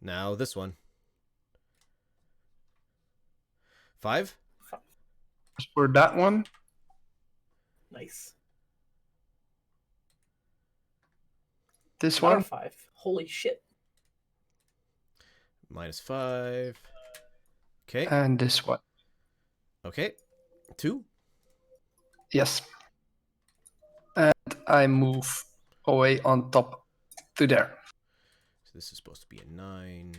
S1: Now this one. 5?
S3: it's for that one.
S6: Nice.
S3: This
S6: Another
S3: one.
S6: 5. Holy shit.
S1: Minus 5. Okay.
S3: And this one.
S1: Okay. 2.
S3: Yes. And I move away on top to there.
S1: So this is supposed to be a 9.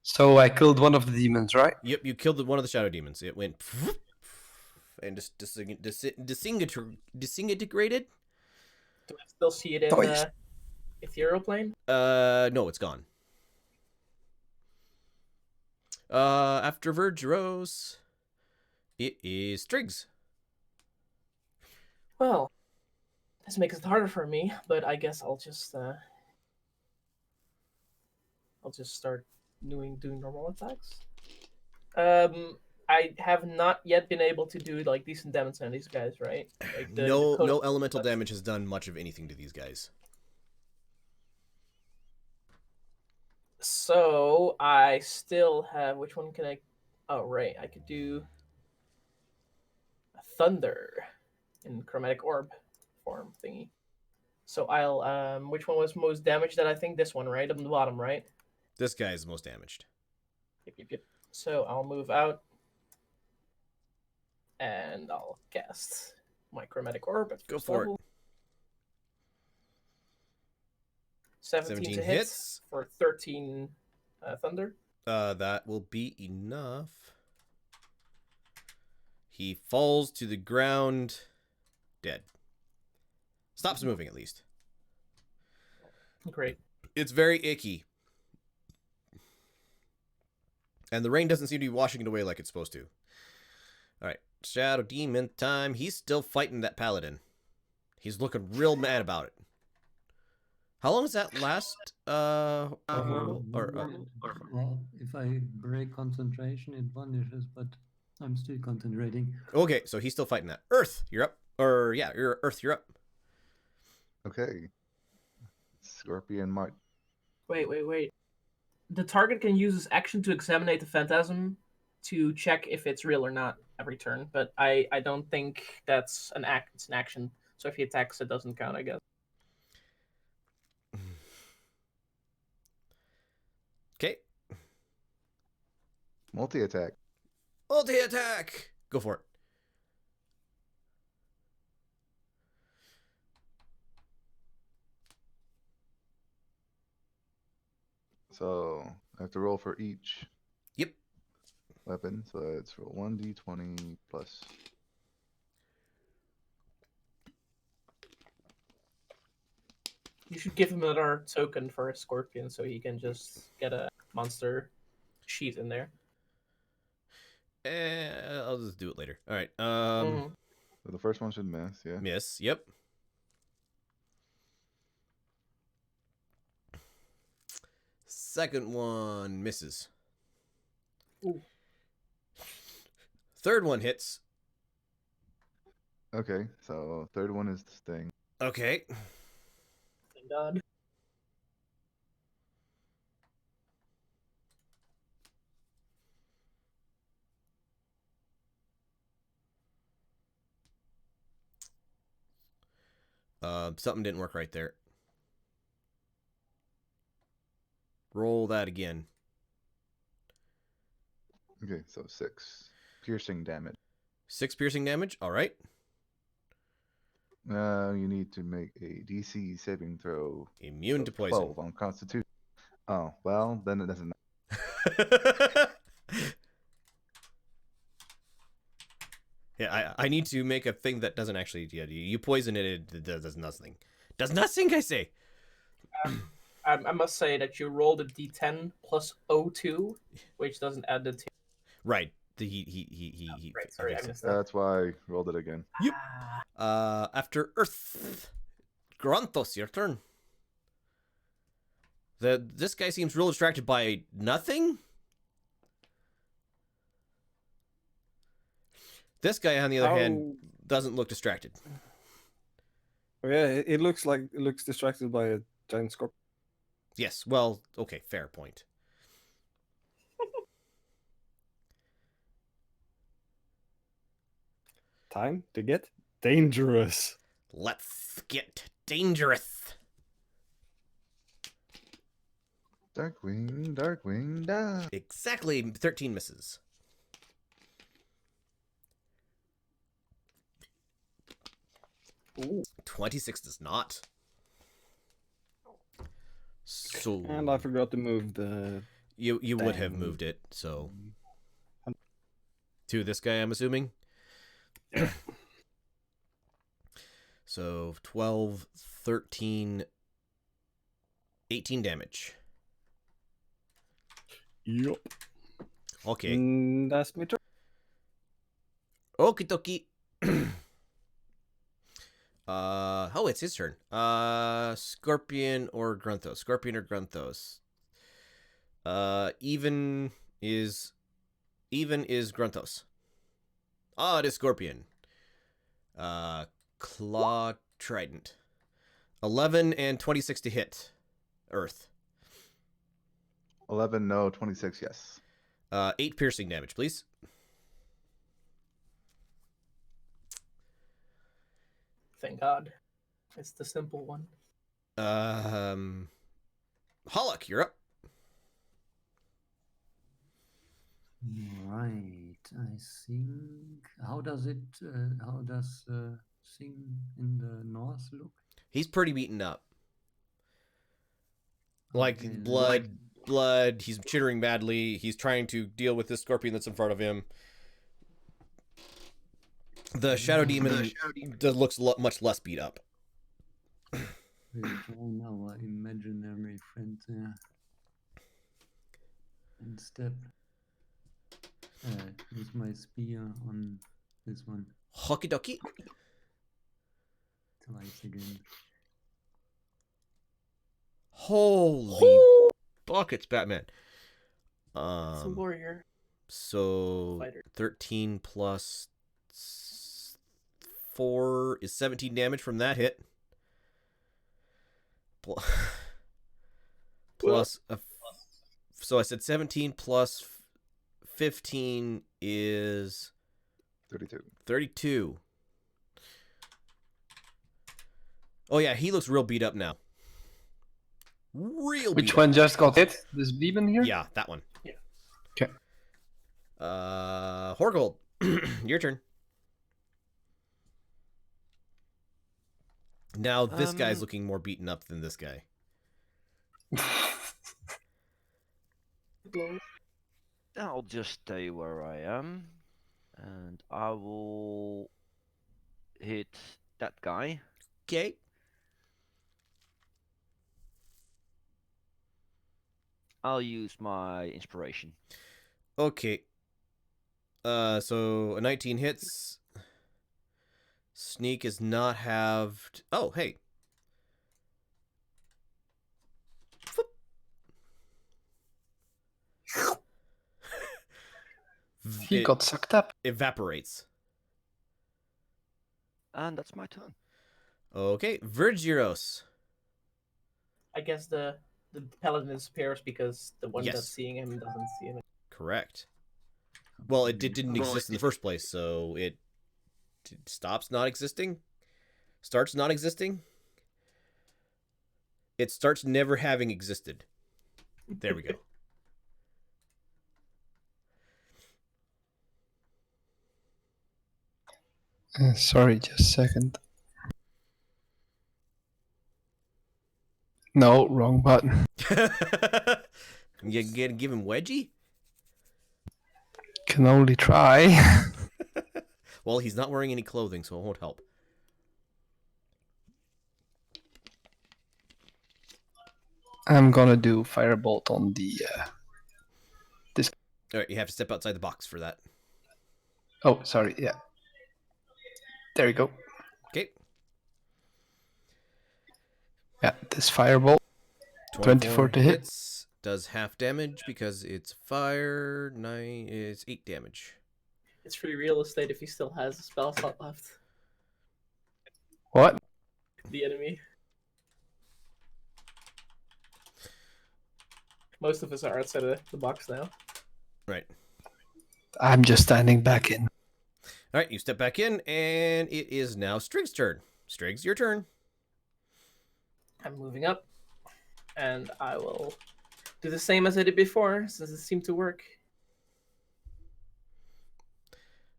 S3: So I killed one of the demons, right?
S1: Yep, you killed one of the shadow demons. It went and just disintegrated.
S6: Do I still see it in
S3: Toys.
S6: the ethereal plane?
S1: No, it's gone. After Verge Rose, it is Triggs.
S6: Well, this makes it harder for me, but I guess I'll just start doing normal attacks. I have not yet been able to do like decent damage on these guys, right? Like
S1: No
S6: Codex-
S1: elemental damage has done much of anything to these guys.
S6: So I still have, which one can I? Oh right, I could do a thunder in chromatic orb form thingy. So I'll which one was most damaged? That I think this one, right, on the bottom, right?
S1: This guy is the most damaged.
S6: Yep. So I'll move out, and I'll cast my chromatic orb at
S1: Go
S6: first
S1: for
S6: level. 17 to
S1: 17
S6: hit
S1: hits.
S6: for 13 thunder.
S1: That will be enough. He falls to the ground, dead. Stops moving, at least.
S6: Great.
S1: It's very icky. And the rain doesn't seem to be washing it away like it's supposed to. Alright, Shadow Demon time. He's still fighting that paladin. He's looking real mad about it. How long does that last?
S5: Well, if I break concentration, it vanishes, but I'm still concentrating.
S1: Okay, so he's still fighting that. Earth, you're up. Or, yeah, Earth, you're up.
S7: Okay. Scorpion might.
S6: Wait. The target can use his action to examine the phantasm to check if it's real or not every turn, but I don't think that's an act. It's an action. So if he attacks, it doesn't count, I guess.
S1: Okay.
S7: Multi-attack.
S1: Multi-attack! Go for it.
S7: So I have to roll for each
S1: Yep.
S7: weapon. So it's roll 1d20 plus.
S6: You should give him another token for a scorpion so he can just get a monster sheet in there.
S1: I'll just do it later. All right.
S7: So the first one should miss, yeah.
S1: Miss. Yep. Second one misses.
S6: Ooh.
S1: Third one hits.
S7: Okay, so third one is the sting.
S1: Okay.
S6: Thank God.
S1: Something didn't work right there. Roll that again.
S7: Okay, so 6 piercing damage.
S1: 6 piercing damage. All right.
S7: You need to make a DC saving throw.
S1: Immune to
S7: of
S1: poison.
S7: 12 on Constitution. Oh, well, then it doesn't.
S1: Yeah, I need to make a thing that doesn't actually. Yeah, you poison it. It does nothing. Does nothing. I say.
S6: I must say that you rolled a d10 plus O2, which doesn't add the 2.
S1: Right. He.
S6: Right, sorry, I missed that.
S7: That's why I rolled it again.
S1: Yep. After Earth, Granthos, your turn. This guy seems real distracted by nothing. This guy, on the other hand, doesn't look distracted.
S2: Oh, yeah, it looks distracted by a giant scorpion.
S1: Yes. Well, okay, fair point.
S2: Time to get dangerous.
S1: Let's get dangerous.
S7: Darkwing, die.
S1: Exactly. 13 misses.
S6: Ooh.
S1: 26 does not. So
S2: And I forgot to move the.
S1: you would have moved it, so to this guy, I'm assuming. So 12, 13, 18 damage.
S2: Yup.
S1: Okay.
S2: That's my turn.
S1: Okie dokie. Oh, it's his turn. Scorpion or Grunthos? Scorpion or Grunthos? Even is Grunthos. Ah, it is Scorpion. Claw Trident. 11 and 26 to hit. Earth.
S7: 11, no. 26, yes.
S1: 8 piercing damage, please.
S6: Thank God. It's the simple one.
S1: Hollock, you're up.
S5: Right, I think. How does thing in the north look?
S1: He's pretty beaten up. Like
S5: Okay,
S1: blood. He's chittering badly. He's trying to deal with this scorpion that's in front of him. The shadow demon looks much less beat up.
S5: We'll find our imaginary friend there. And step. Use my spear on this one.
S1: Hockey dokie.
S5: Twice again.
S1: Holy buckets, Batman.
S6: It's a warrior.
S1: So
S6: Fighter.
S1: 13 plus 4 is 17 damage from that hit. Plus, so I said 17 plus 15 is
S7: 32.
S1: 32. Oh yeah, he looks real beat up now. Real beat
S3: Which
S1: up.
S3: one just got hit? This demon here?
S1: Yeah, that one.
S6: Yeah.
S3: Okay.
S1: Horgold, your turn. Now this guy's looking more beaten up than this guy.
S4: I'll just stay where I am, and I will hit that guy.
S1: Okay.
S4: I'll use my inspiration.
S1: Okay. So a 19 hits. Sneak is not halved. Oh, hey.
S3: He got sucked up.
S1: Evaporates.
S4: And that's my turn.
S1: Okay, Virgiros.
S6: I guess the paladin disappears because the one
S1: Yes.
S6: that's seeing him doesn't see him.
S1: Correct. Well, it didn't exist in the first place, so it stops not existing? Starts not existing? It starts never having existed. There we go.
S3: Sorry, just a second. No, wrong button.
S1: You gonna give him wedgie?
S3: Can only try.
S1: Well, he's not wearing any clothing, so it won't help.
S3: I'm gonna do firebolt on the this.
S1: All right, you have to step outside the box for that.
S3: Oh, sorry. Yeah. There you go.
S1: Okay.
S3: Yeah, this firebolt. 24 to hit.
S1: hits, does half damage because it's fire. 9 is 8 damage.
S6: It's free real estate if he still has a spell slot left.
S3: What?
S6: The enemy. Most of us are outside of the box now.
S1: Right.
S3: I'm just standing back in.
S1: All right, you step back in, and it is now Strig's turn. Strig's, your turn.
S6: I'm moving up, and I will do the same as I did before, since it seemed to work.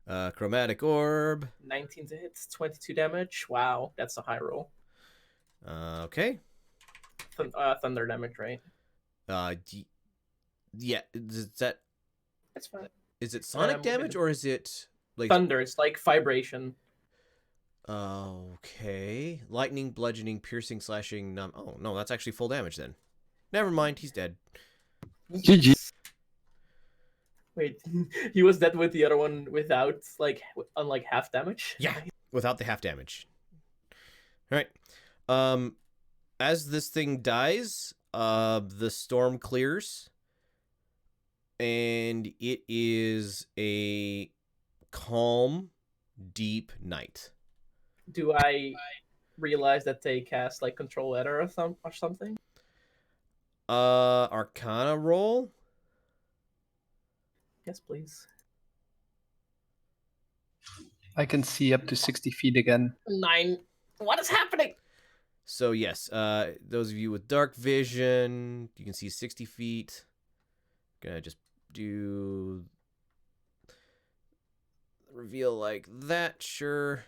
S1: Chromatic Orb.
S6: 19 to hit, 22 damage. Wow, that's a high roll.
S1: Okay.
S6: Thunder damage, right?
S1: Yeah, is that...
S6: That's fine.
S1: Is it sonic damage,
S6: Good.
S1: or is it like
S6: Thunder. It's like vibration.
S1: Okay. Lightning, bludgeoning, piercing, slashing, numb. Oh, no, that's actually full damage then. Never mind, he's dead.
S3: GG.
S6: Wait, he was dead with the other one without, like, on like half damage?
S1: Yeah, without the half damage. All right. As this thing dies, the storm clears. And it is a calm, deep night.
S6: Do I realize that they cast, like, Control Letter or something?
S1: Arcana roll.
S6: Yes, please.
S3: I can see up to 60 feet again.
S6: 9. What is happening?
S1: So yes, those of you with dark vision, you can see 60 feet. Gonna just do reveal like that. Sure,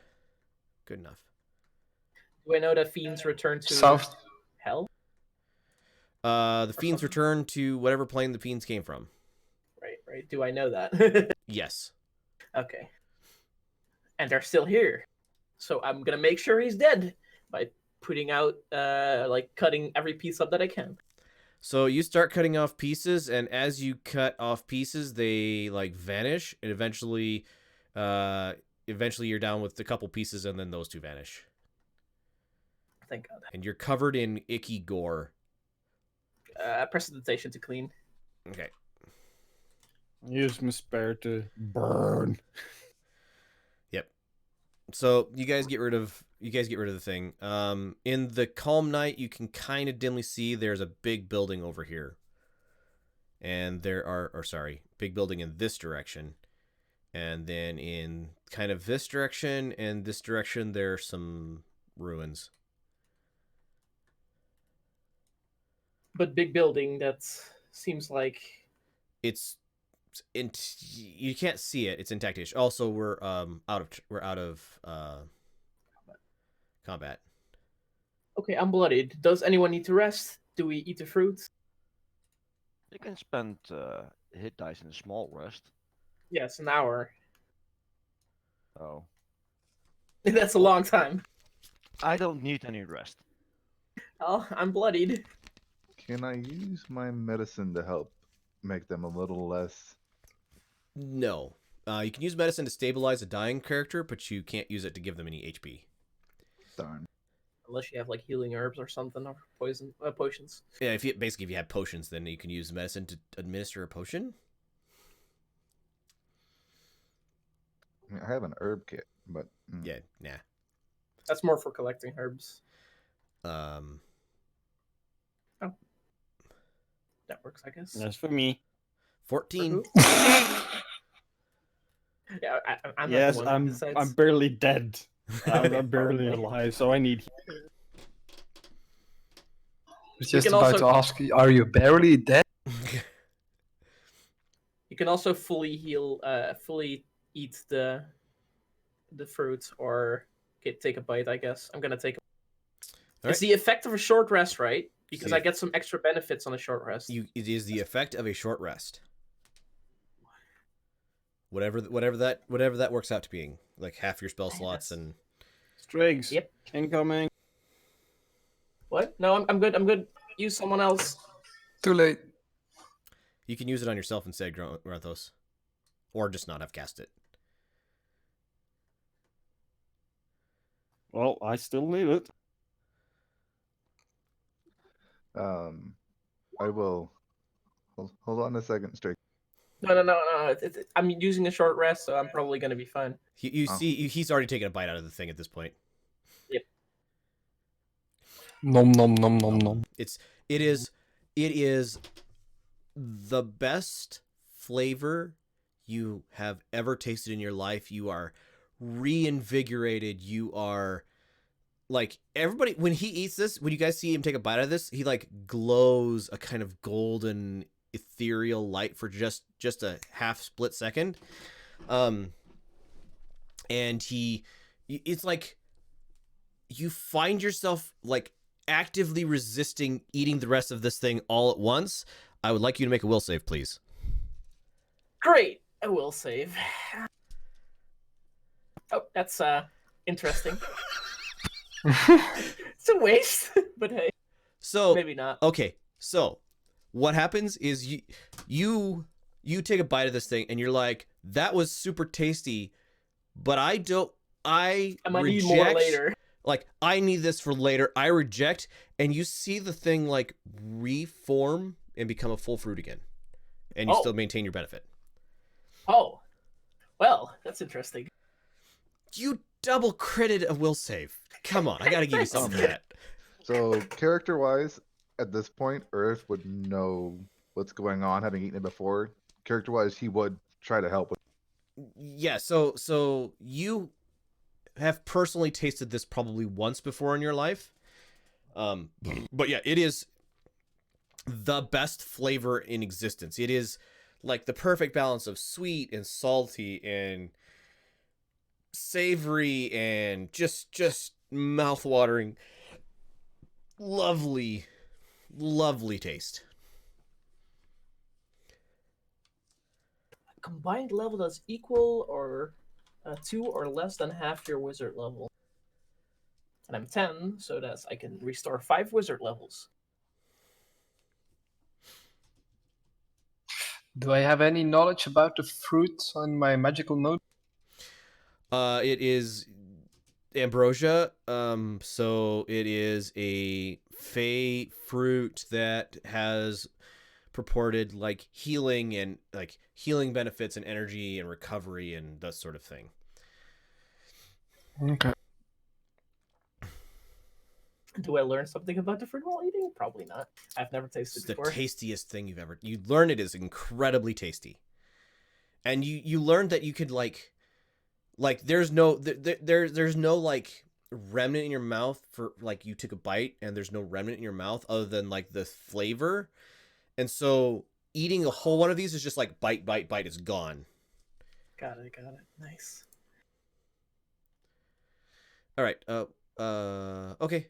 S1: good enough.
S6: Do I know that fiends return to
S3: South.
S6: hell?
S1: The fiends return to whatever plane the fiends came from.
S6: Right. Do I know that?
S1: Yes.
S6: Okay. And they're still here. So I'm gonna make sure he's dead by putting out, like, cutting every piece up that I can.
S1: So you start cutting off pieces, and as you cut off pieces, they like vanish, and eventually you're down with a couple pieces, and then those two vanish.
S6: Thank God.
S1: And you're covered in icky gore.
S6: Prestidigitation to clean.
S1: Okay.
S2: Use my spare to burn.
S1: Yep. So you guys get rid of the thing. In the calm night, you can kind of dimly see there's a big building over here. And big building in this direction. And then in kind of this direction and this direction, there are some ruins.
S6: But big building, that seems like...
S1: You can't see it. It's intact-ish. Also, we're out of combat.
S6: Okay, I'm bloodied. Does anyone need to rest? Do we eat the fruits?
S4: You can spend hit dice in a small rest.
S6: Yes, an hour.
S4: Oh.
S6: That's a long time.
S4: I don't need any rest.
S6: Oh, I'm bloodied.
S7: Can I use my medicine to help make them a little less?
S1: No. You can use medicine to stabilize a dying character, but you can't use it to give them any HP.
S7: Darn.
S6: Unless you have, like, healing herbs or something, or potions.
S1: Yeah, if you have potions, then you can use medicine to administer a potion.
S7: I mean, I have an herb kit, but
S1: Yeah, nah.
S6: That's more for collecting herbs.
S1: Oh.
S6: That works, I guess.
S2: That's for me.
S1: 14.
S6: Yeah, I'm not
S2: Yes,
S6: the one who decides.
S2: I'm barely dead. I'm barely alive, so I need.
S3: I was just
S6: can
S3: about
S6: also-
S3: to ask you, are you barely dead?
S6: You can also fully heal, fully eat the fruit, or take a bite, I guess. I'm gonna take a...
S1: All
S6: It's
S1: right.
S6: the effect of a short rest, right? Because
S1: See,
S6: I get some extra benefits on a short rest.
S1: It is the effect of a short rest. Whatever that works out to being, like half your spell slots and.
S2: Striggs.
S6: Yep.
S2: Incoming.
S6: What? No, I'm good. I'm good. Use someone else.
S3: Too late.
S1: You can use it on yourself instead, Granthos. Or just not have cast it.
S2: Well, I still need it.
S7: I will. Hold on a second, Strike.
S6: No. I'm using a short rest, so I'm probably gonna be fine.
S1: He's already taken a bite out of the thing at this point.
S6: Yep.
S3: Nom nom nom nom nom.
S1: It is the best flavor you have ever tasted in your life. You are reinvigorated. You are like everybody when he eats this, when you guys see him take a bite out of this, he like glows a kind of golden ethereal light for just a half split second. And it's like you find yourself like actively resisting eating the rest of this thing all at once. I would like you to make a will save, please.
S6: Great. I will save. Oh, that's interesting. It's a waste, but hey,
S1: So
S6: maybe not.
S1: okay, so what happens is you take a bite of this thing and you're like, that was super tasty, but I
S6: might need more
S1: reject.
S6: later.
S1: Like, I need this for later. I reject, and you see the thing like reform and become a full fruit again, and you still maintain your benefit.
S6: Oh, well, that's interesting.
S1: You double critted a will save. Come on, I gotta give you something for that.
S7: So character-wise, at this point, Earth would know what's going on, having eaten it before. Character-wise, he would try to help with.
S1: Yeah, so you have personally tasted this probably once before in your life. But yeah, it is the best flavor in existence. It is like the perfect balance of sweet and salty and savory and just mouth-watering. Lovely taste.
S6: Combined level that's equal or 2 or less than half your wizard level. And I'm 10, so I can restore 5 wizard levels.
S3: Do I have any knowledge about the fruit on my magical note?
S1: It is ambrosia. So it is a fey fruit that has purported like healing benefits and energy and recovery and that sort of thing.
S3: Okay.
S6: Do I learn something about the fruit while eating? Probably not. I've never tasted
S1: It's
S6: it
S1: the
S6: before.
S1: tastiest thing you've ever. You learn it is incredibly tasty, and you learn that you could like there's no like remnant in your mouth for like you took a bite and there's no remnant in your mouth other than like the flavor, and so eating a whole one of these is just like bite, it's gone.
S6: Got it. Nice.
S1: All right. Okay.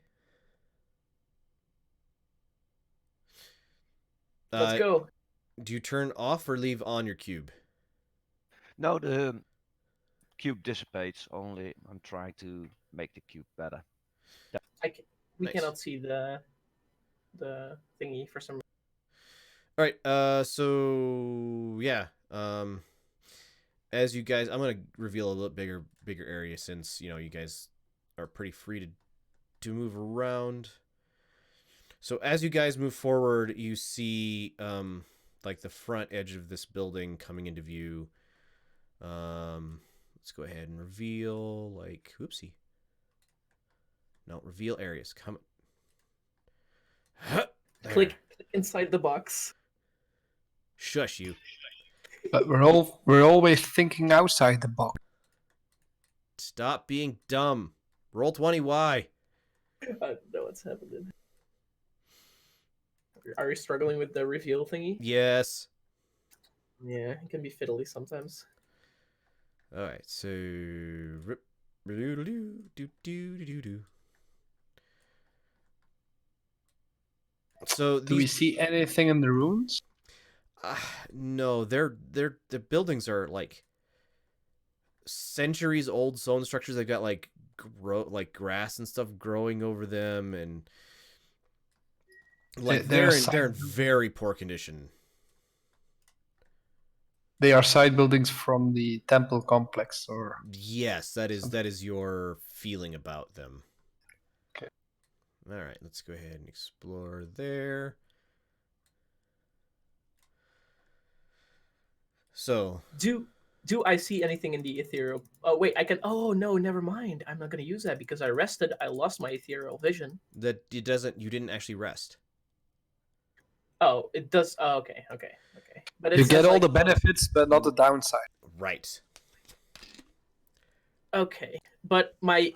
S6: Let's go.
S1: Do you turn off or leave on your cube?
S4: No, the cube dissipates. Only I'm trying to make the cube better.
S6: We
S1: Nice.
S6: cannot see the thingy for some reason.
S1: All right. So yeah. As you guys, I'm gonna reveal a little bigger area since you guys are pretty free to move around. So as you guys move forward, you see like the front edge of this building coming into view. Let's go ahead and reveal like whoopsie. No, reveal areas. Come.
S6: Click inside the box.
S1: Shush you.
S3: But we're always thinking outside the box.
S1: Stop being dumb. Roll 20Y.
S6: I don't know what's happening. Are you struggling with the reveal thingy?
S1: Yes.
S6: Yeah, it can be fiddly sometimes.
S1: All right, so so
S3: Do we see anything in the ruins?
S1: No, the buildings are like centuries old stone structures. They've got like grass and stuff growing over them, and like they're in very poor condition.
S3: They are side buildings from the temple complex, or
S1: yes, that is your feeling about them.
S3: Okay.
S1: All right, let's go ahead and explore there. So
S6: do I see anything in the ethereal? Oh wait, I can. Oh no, never mind. I'm not gonna use that because I rested. I lost my ethereal vision.
S1: That it doesn't. You didn't actually rest.
S6: Oh, it does. Oh, okay. But it
S3: you
S6: says,
S3: get all
S6: like,
S3: the benefits, but not the downside.
S1: Right.
S6: Okay, but my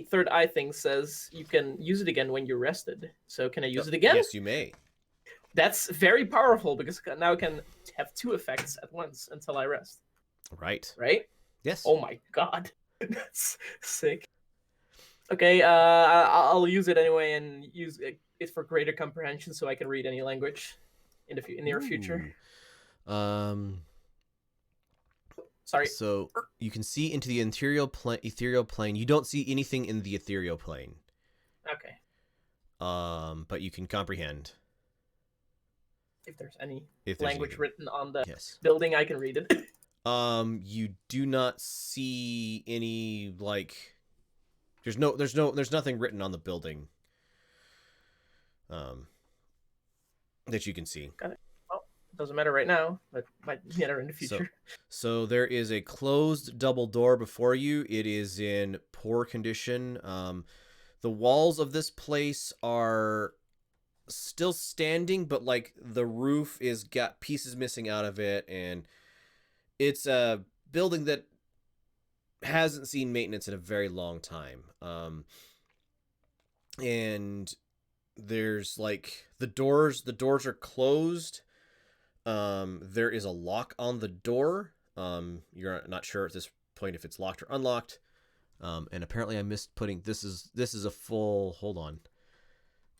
S6: third eye thing says you can use it again when you're rested. So can I use it again?
S1: Yes, you may.
S6: That's very powerful because now I can have 2 effects at once until I rest.
S1: Right.
S6: Right?
S1: Yes.
S6: Oh my god, that's sick. Okay, I'll use it anyway and use it for greater comprehension, so I can read any language in the near future. Sorry.
S1: So you can see into the ethereal plane. You don't see anything in the ethereal plane.
S6: Okay.
S1: But you can comprehend.
S6: If there's any
S1: If there's
S6: language
S1: anything.
S6: written on the
S1: Yes.
S6: building, I can read it.
S1: You do not see any like. There's nothing written on the building. That you can see.
S6: Got it. Well, doesn't matter right now, but might matter in the future.
S1: So there is a closed double door before you. It is in poor condition. The walls of this place are still standing, but like the roof is got pieces missing out of it, and it's a building that hasn't seen maintenance in a very long time. And there's like the doors are closed. There is a lock on the door. You're not sure at this point if it's locked or unlocked. And apparently I missed putting this is a full, hold on.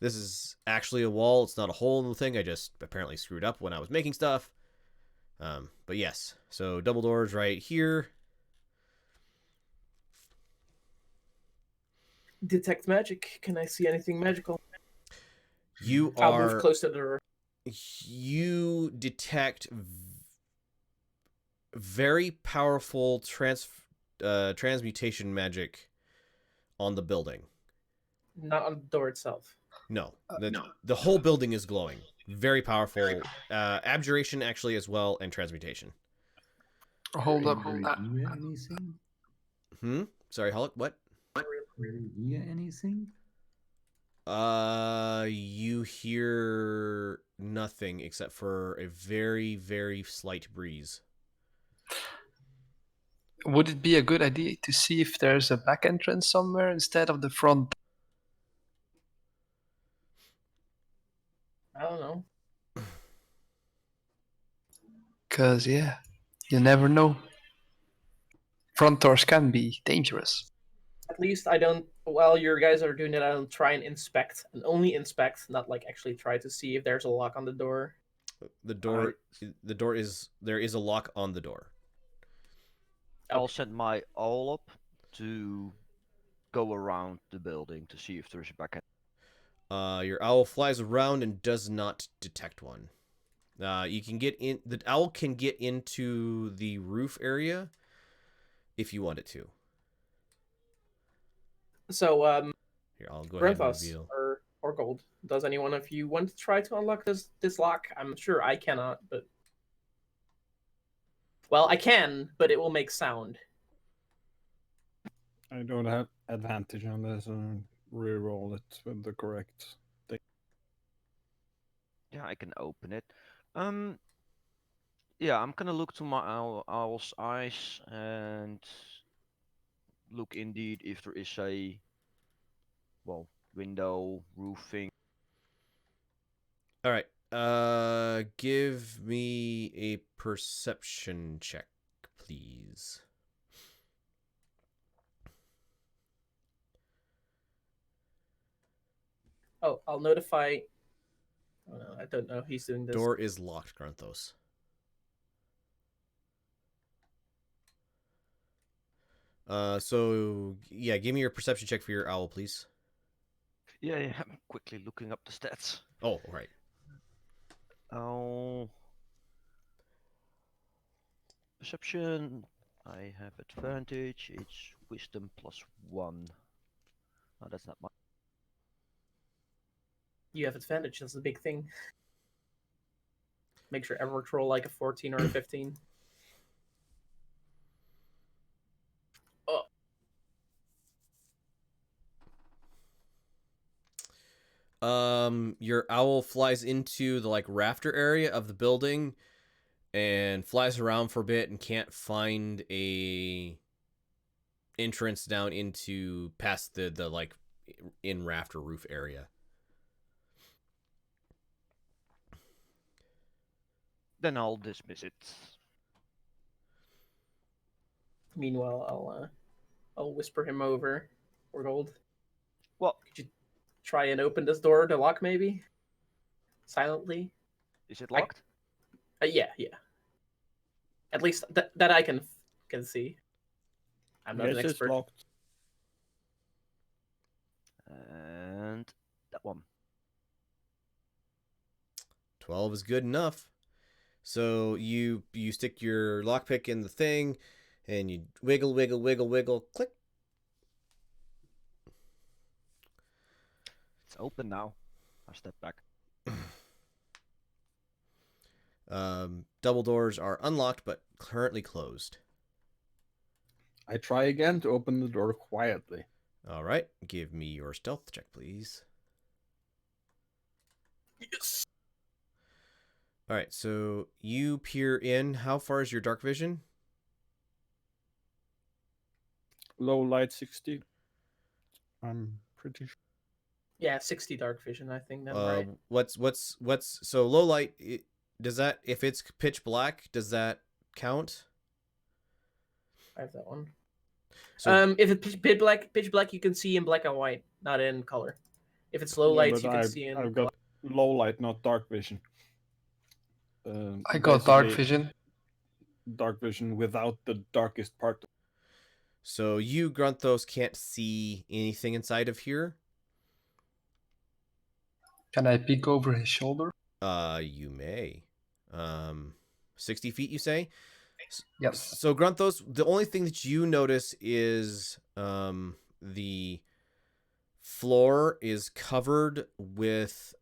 S1: This is actually a wall. It's not a hole in the thing. I just apparently screwed up when I was making stuff. But yes, so double doors right here.
S6: Detect magic. Can I see anything magical?
S1: You
S6: I'll
S1: are
S6: move close to the door.
S1: You detect very powerful transmutation magic on the building.
S6: Not on the door itself.
S1: No, the whole building is glowing. Very powerful. Abjuration actually as well, and transmutation.
S3: Hold up.
S5: Do you hear anything?
S1: Sorry, Hulk. What?
S5: Do you hear anything?
S1: You hear nothing except for a very, very slight breeze.
S3: Would it be a good idea to see if there's a back entrance somewhere instead of the front?
S6: I don't know.
S3: Because, yeah, you never know. Front doors can be dangerous.
S6: At least I don't. While your guys are doing it, I don't try and inspect, and only inspect, not like actually try to see if there's a lock on the door.
S1: There is a lock on the door.
S4: I'll send my owl up to go around the building to see if there's a back end.
S1: Your owl flies around and does not detect one. You can get in. The owl can get into the roof area if you want it to.
S6: So,
S1: Here, I'll go ahead and
S6: Grenthos
S1: reveal.
S6: or Gold, does anyone of you want to try to unlock this lock? I'm sure I cannot, but well, I can, but it will make sound.
S2: I don't have advantage on this and re-roll it with the correct thing.
S4: Yeah, I can open it. Yeah, I'm gonna look to my owl's eyes and look indeed if there is a window, roofing.
S1: All right. Give me a perception check, please.
S6: Oh, I'll notify. Oh, no, I don't know. He's doing this.
S1: Door is locked, Granthos. So yeah, give me your perception check for your owl, please.
S4: Yeah, I'm quickly looking up the stats.
S1: Oh, right.
S4: Oh, perception. I have advantage. It's wisdom +1. Oh, that's not my.
S6: You have advantage. That's the big thing. Make sure everyone roll like a 14 or a 15.
S1: Your owl flies into the like rafter area of the building and flies around for a bit and can't find a entrance down into past the like in rafter roof area.
S4: Then I'll dismiss it.
S6: Meanwhile, I'll whisper him over. Or Gold.
S4: Well,
S6: could you try and open this door to lock maybe? Silently?
S4: Is it locked?
S6: Yeah. At least that I can can see. I'm not
S2: Yes,
S6: an
S2: it's
S6: expert.
S2: locked.
S4: And that one.
S1: 12 is good enough. So you stick your lockpick in the thing, and you wiggle, wiggle, wiggle, wiggle, click.
S4: It's open now. I step back.
S1: Double doors are unlocked but currently closed.
S2: I try again to open the door quietly.
S1: All right, give me your stealth check, please.
S6: Yes.
S1: All right, so you peer in. How far is your dark vision?
S2: Low light 60. I'm pretty sure.
S6: Yeah, 60 dark vision, I think. Then, right?
S1: What's so low light? Does that, if it's pitch black, does that count?
S6: I have that one.
S1: So,
S6: If it's pitch black, you can see in black and white, not in color. If it's low lights,
S2: but
S6: you can see in.
S2: I've got low light, not dark vision.
S3: I got dark
S2: Basically,
S3: vision.
S2: Dark vision without the darkest part.
S1: so you Grunthos can't see anything inside of here.
S3: Can I peek over his shoulder?
S1: You may. 60 feet, you say?
S3: Yes.
S1: So Grunthos, the only thing that you notice is the floor is covered with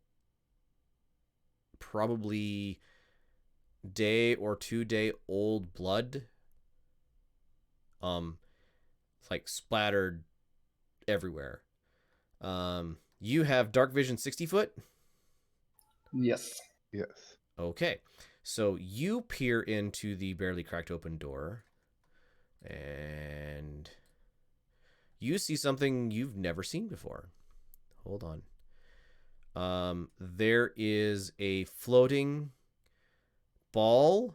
S1: probably day or 2 day old blood. Like splattered everywhere. You have dark vision 60 foot?
S3: Yes.
S7: Yes.
S1: Okay. So you peer into the barely cracked open door, and you see something you've never seen before. Hold on. There is a floating ball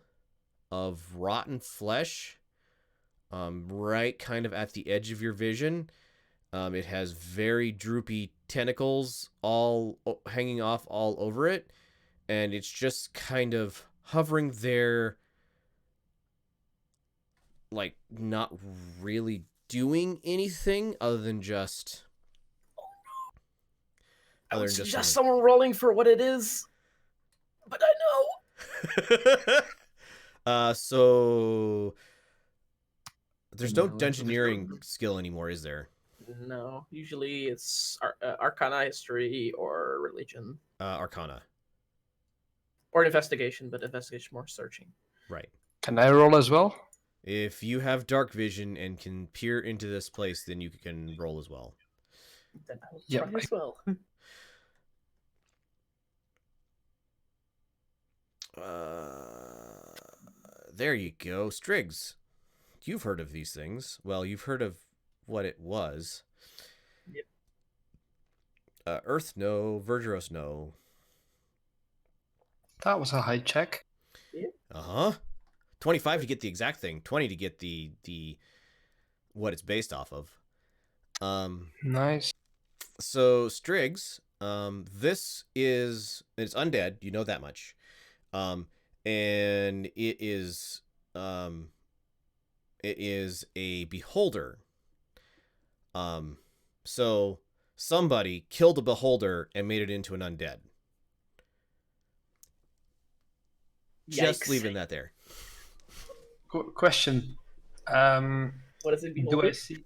S1: of rotten flesh, right kind of at the edge of your vision. It has very droopy tentacles all hanging off all over it, and it's just kind of hovering there, like not really doing anything other than just.
S6: I would
S1: than
S6: suggest someone rolling for what it is, but I know.
S1: So there's no
S3: No,
S1: dungeoneering skill anymore, is there?
S6: No, usually it's Arcana, History, or Religion,
S1: Arcana.
S6: or Investigation, but Investigation more searching.
S1: Right.
S3: Can I roll as well?
S1: If you have dark vision and can peer into this place, then you can roll as well.
S6: Then I will
S3: Yep,
S6: try as well.
S1: There you go. Striggs. You've heard of these things. Well, you've heard of what it was.
S6: Yep.
S1: Earth, no. Vergeros, no.
S3: That was a high check.
S1: Uh-huh. 25 to get the exact thing. 20 to get the what it's based off of.
S3: Nice.
S1: So Striggs, it's undead, you know that much. And it is a beholder. So somebody killed a beholder and made it into an undead. Just
S6: Yikes.
S1: leaving that there.
S3: Question.
S6: What is it?
S3: Do
S6: Beholder?
S3: I see?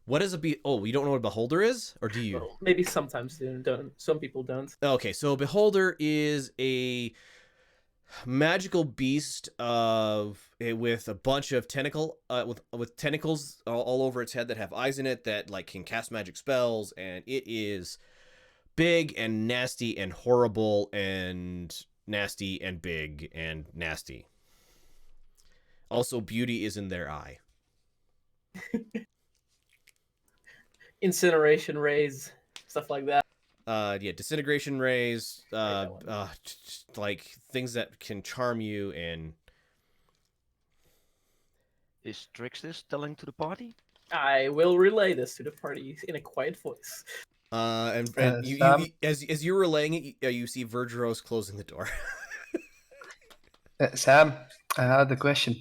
S1: What is oh, you don't know what a beholder is? Or do you?
S6: Well, maybe sometimes don't. Some people don't.
S1: Okay, so a beholder is a magical beast with a bunch of with tentacles all over its head that have eyes in it that like can cast magic spells, and it is big and nasty and horrible and nasty and big and nasty. Also, beauty is in their eye.
S6: Incineration rays, stuff like that.
S1: Yeah, disintegration rays,
S6: that one.
S1: like things that can charm you, and
S4: Is Trixis telling to the party?
S6: I will relay this to the party in a quiet voice.
S1: and
S3: Sam?
S1: as you're relaying it, you see Vergeros closing the door.
S3: Sam, I had a question.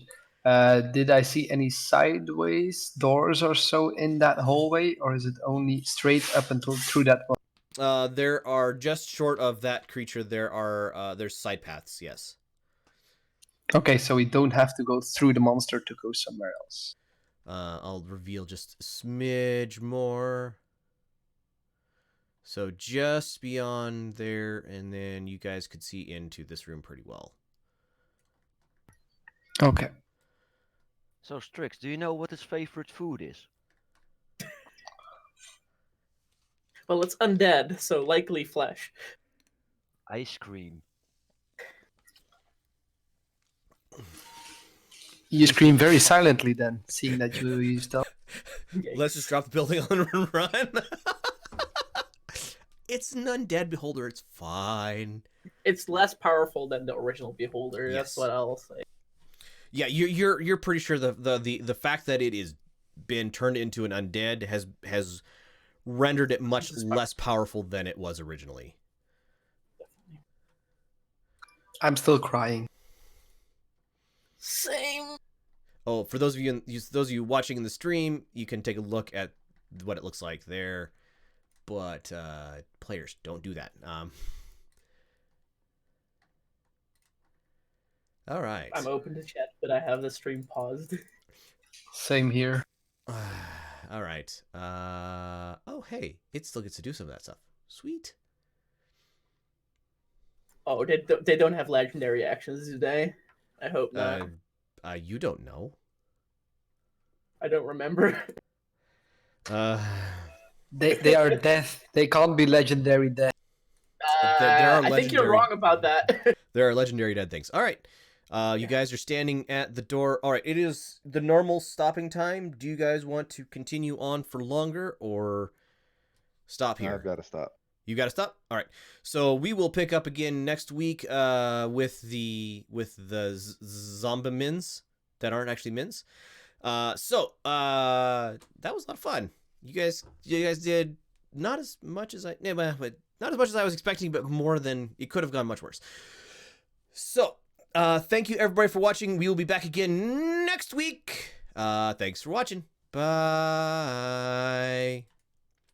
S3: Did I see any sideways doors or so in that hallway, or is it only straight up until through that one?
S1: There are just short of that creature. There's side paths. Yes.
S3: Okay, so we don't have to go through the monster to go somewhere else.
S1: I'll reveal just a smidge more. So just beyond there, and then you guys could see into this room pretty well.
S3: Okay.
S4: So Strix, do you know what his favorite food is?
S6: Well, it's undead, so likely flesh.
S4: Ice cream.
S3: You scream very silently then, seeing that you used up.
S1: Let's just drop the building on and run. It's an undead beholder. It's fine.
S6: It's less powerful than the original beholder.
S1: Yes.
S6: That's what I'll say.
S1: Yeah, you're pretty sure the fact that it is been turned into an undead has rendered it much less powerful than it was originally.
S3: I'm still crying.
S6: Same.
S1: Oh, for those of you watching in the stream, you can take a look at what it looks like there. But players, don't do that. All right.
S6: I'm open to chat, but I have the stream paused.
S3: Same here.
S1: All right. Oh, hey, it still gets to do some of that stuff. Sweet.
S6: Oh, they don't have legendary actions, do they? I hope not.
S1: You don't know.
S6: I don't remember.
S3: They are death. They can't be legendary death.
S1: There are
S6: I think you're
S1: legendary-
S6: wrong about that.
S1: There are legendary dead things. All right. You guys are standing at the door. All right. It is the normal stopping time. Do you guys want to continue on for longer or stop here?
S7: I've got to stop.
S1: You got to stop. All right. So we will pick up again next week with the zombie mins that aren't actually mins. So that was a lot of fun. You guys did not as much as not as much as I was expecting, but more than it could have gone much worse. So thank you everybody for watching. We will be back again next week. Thanks for watching. Bye.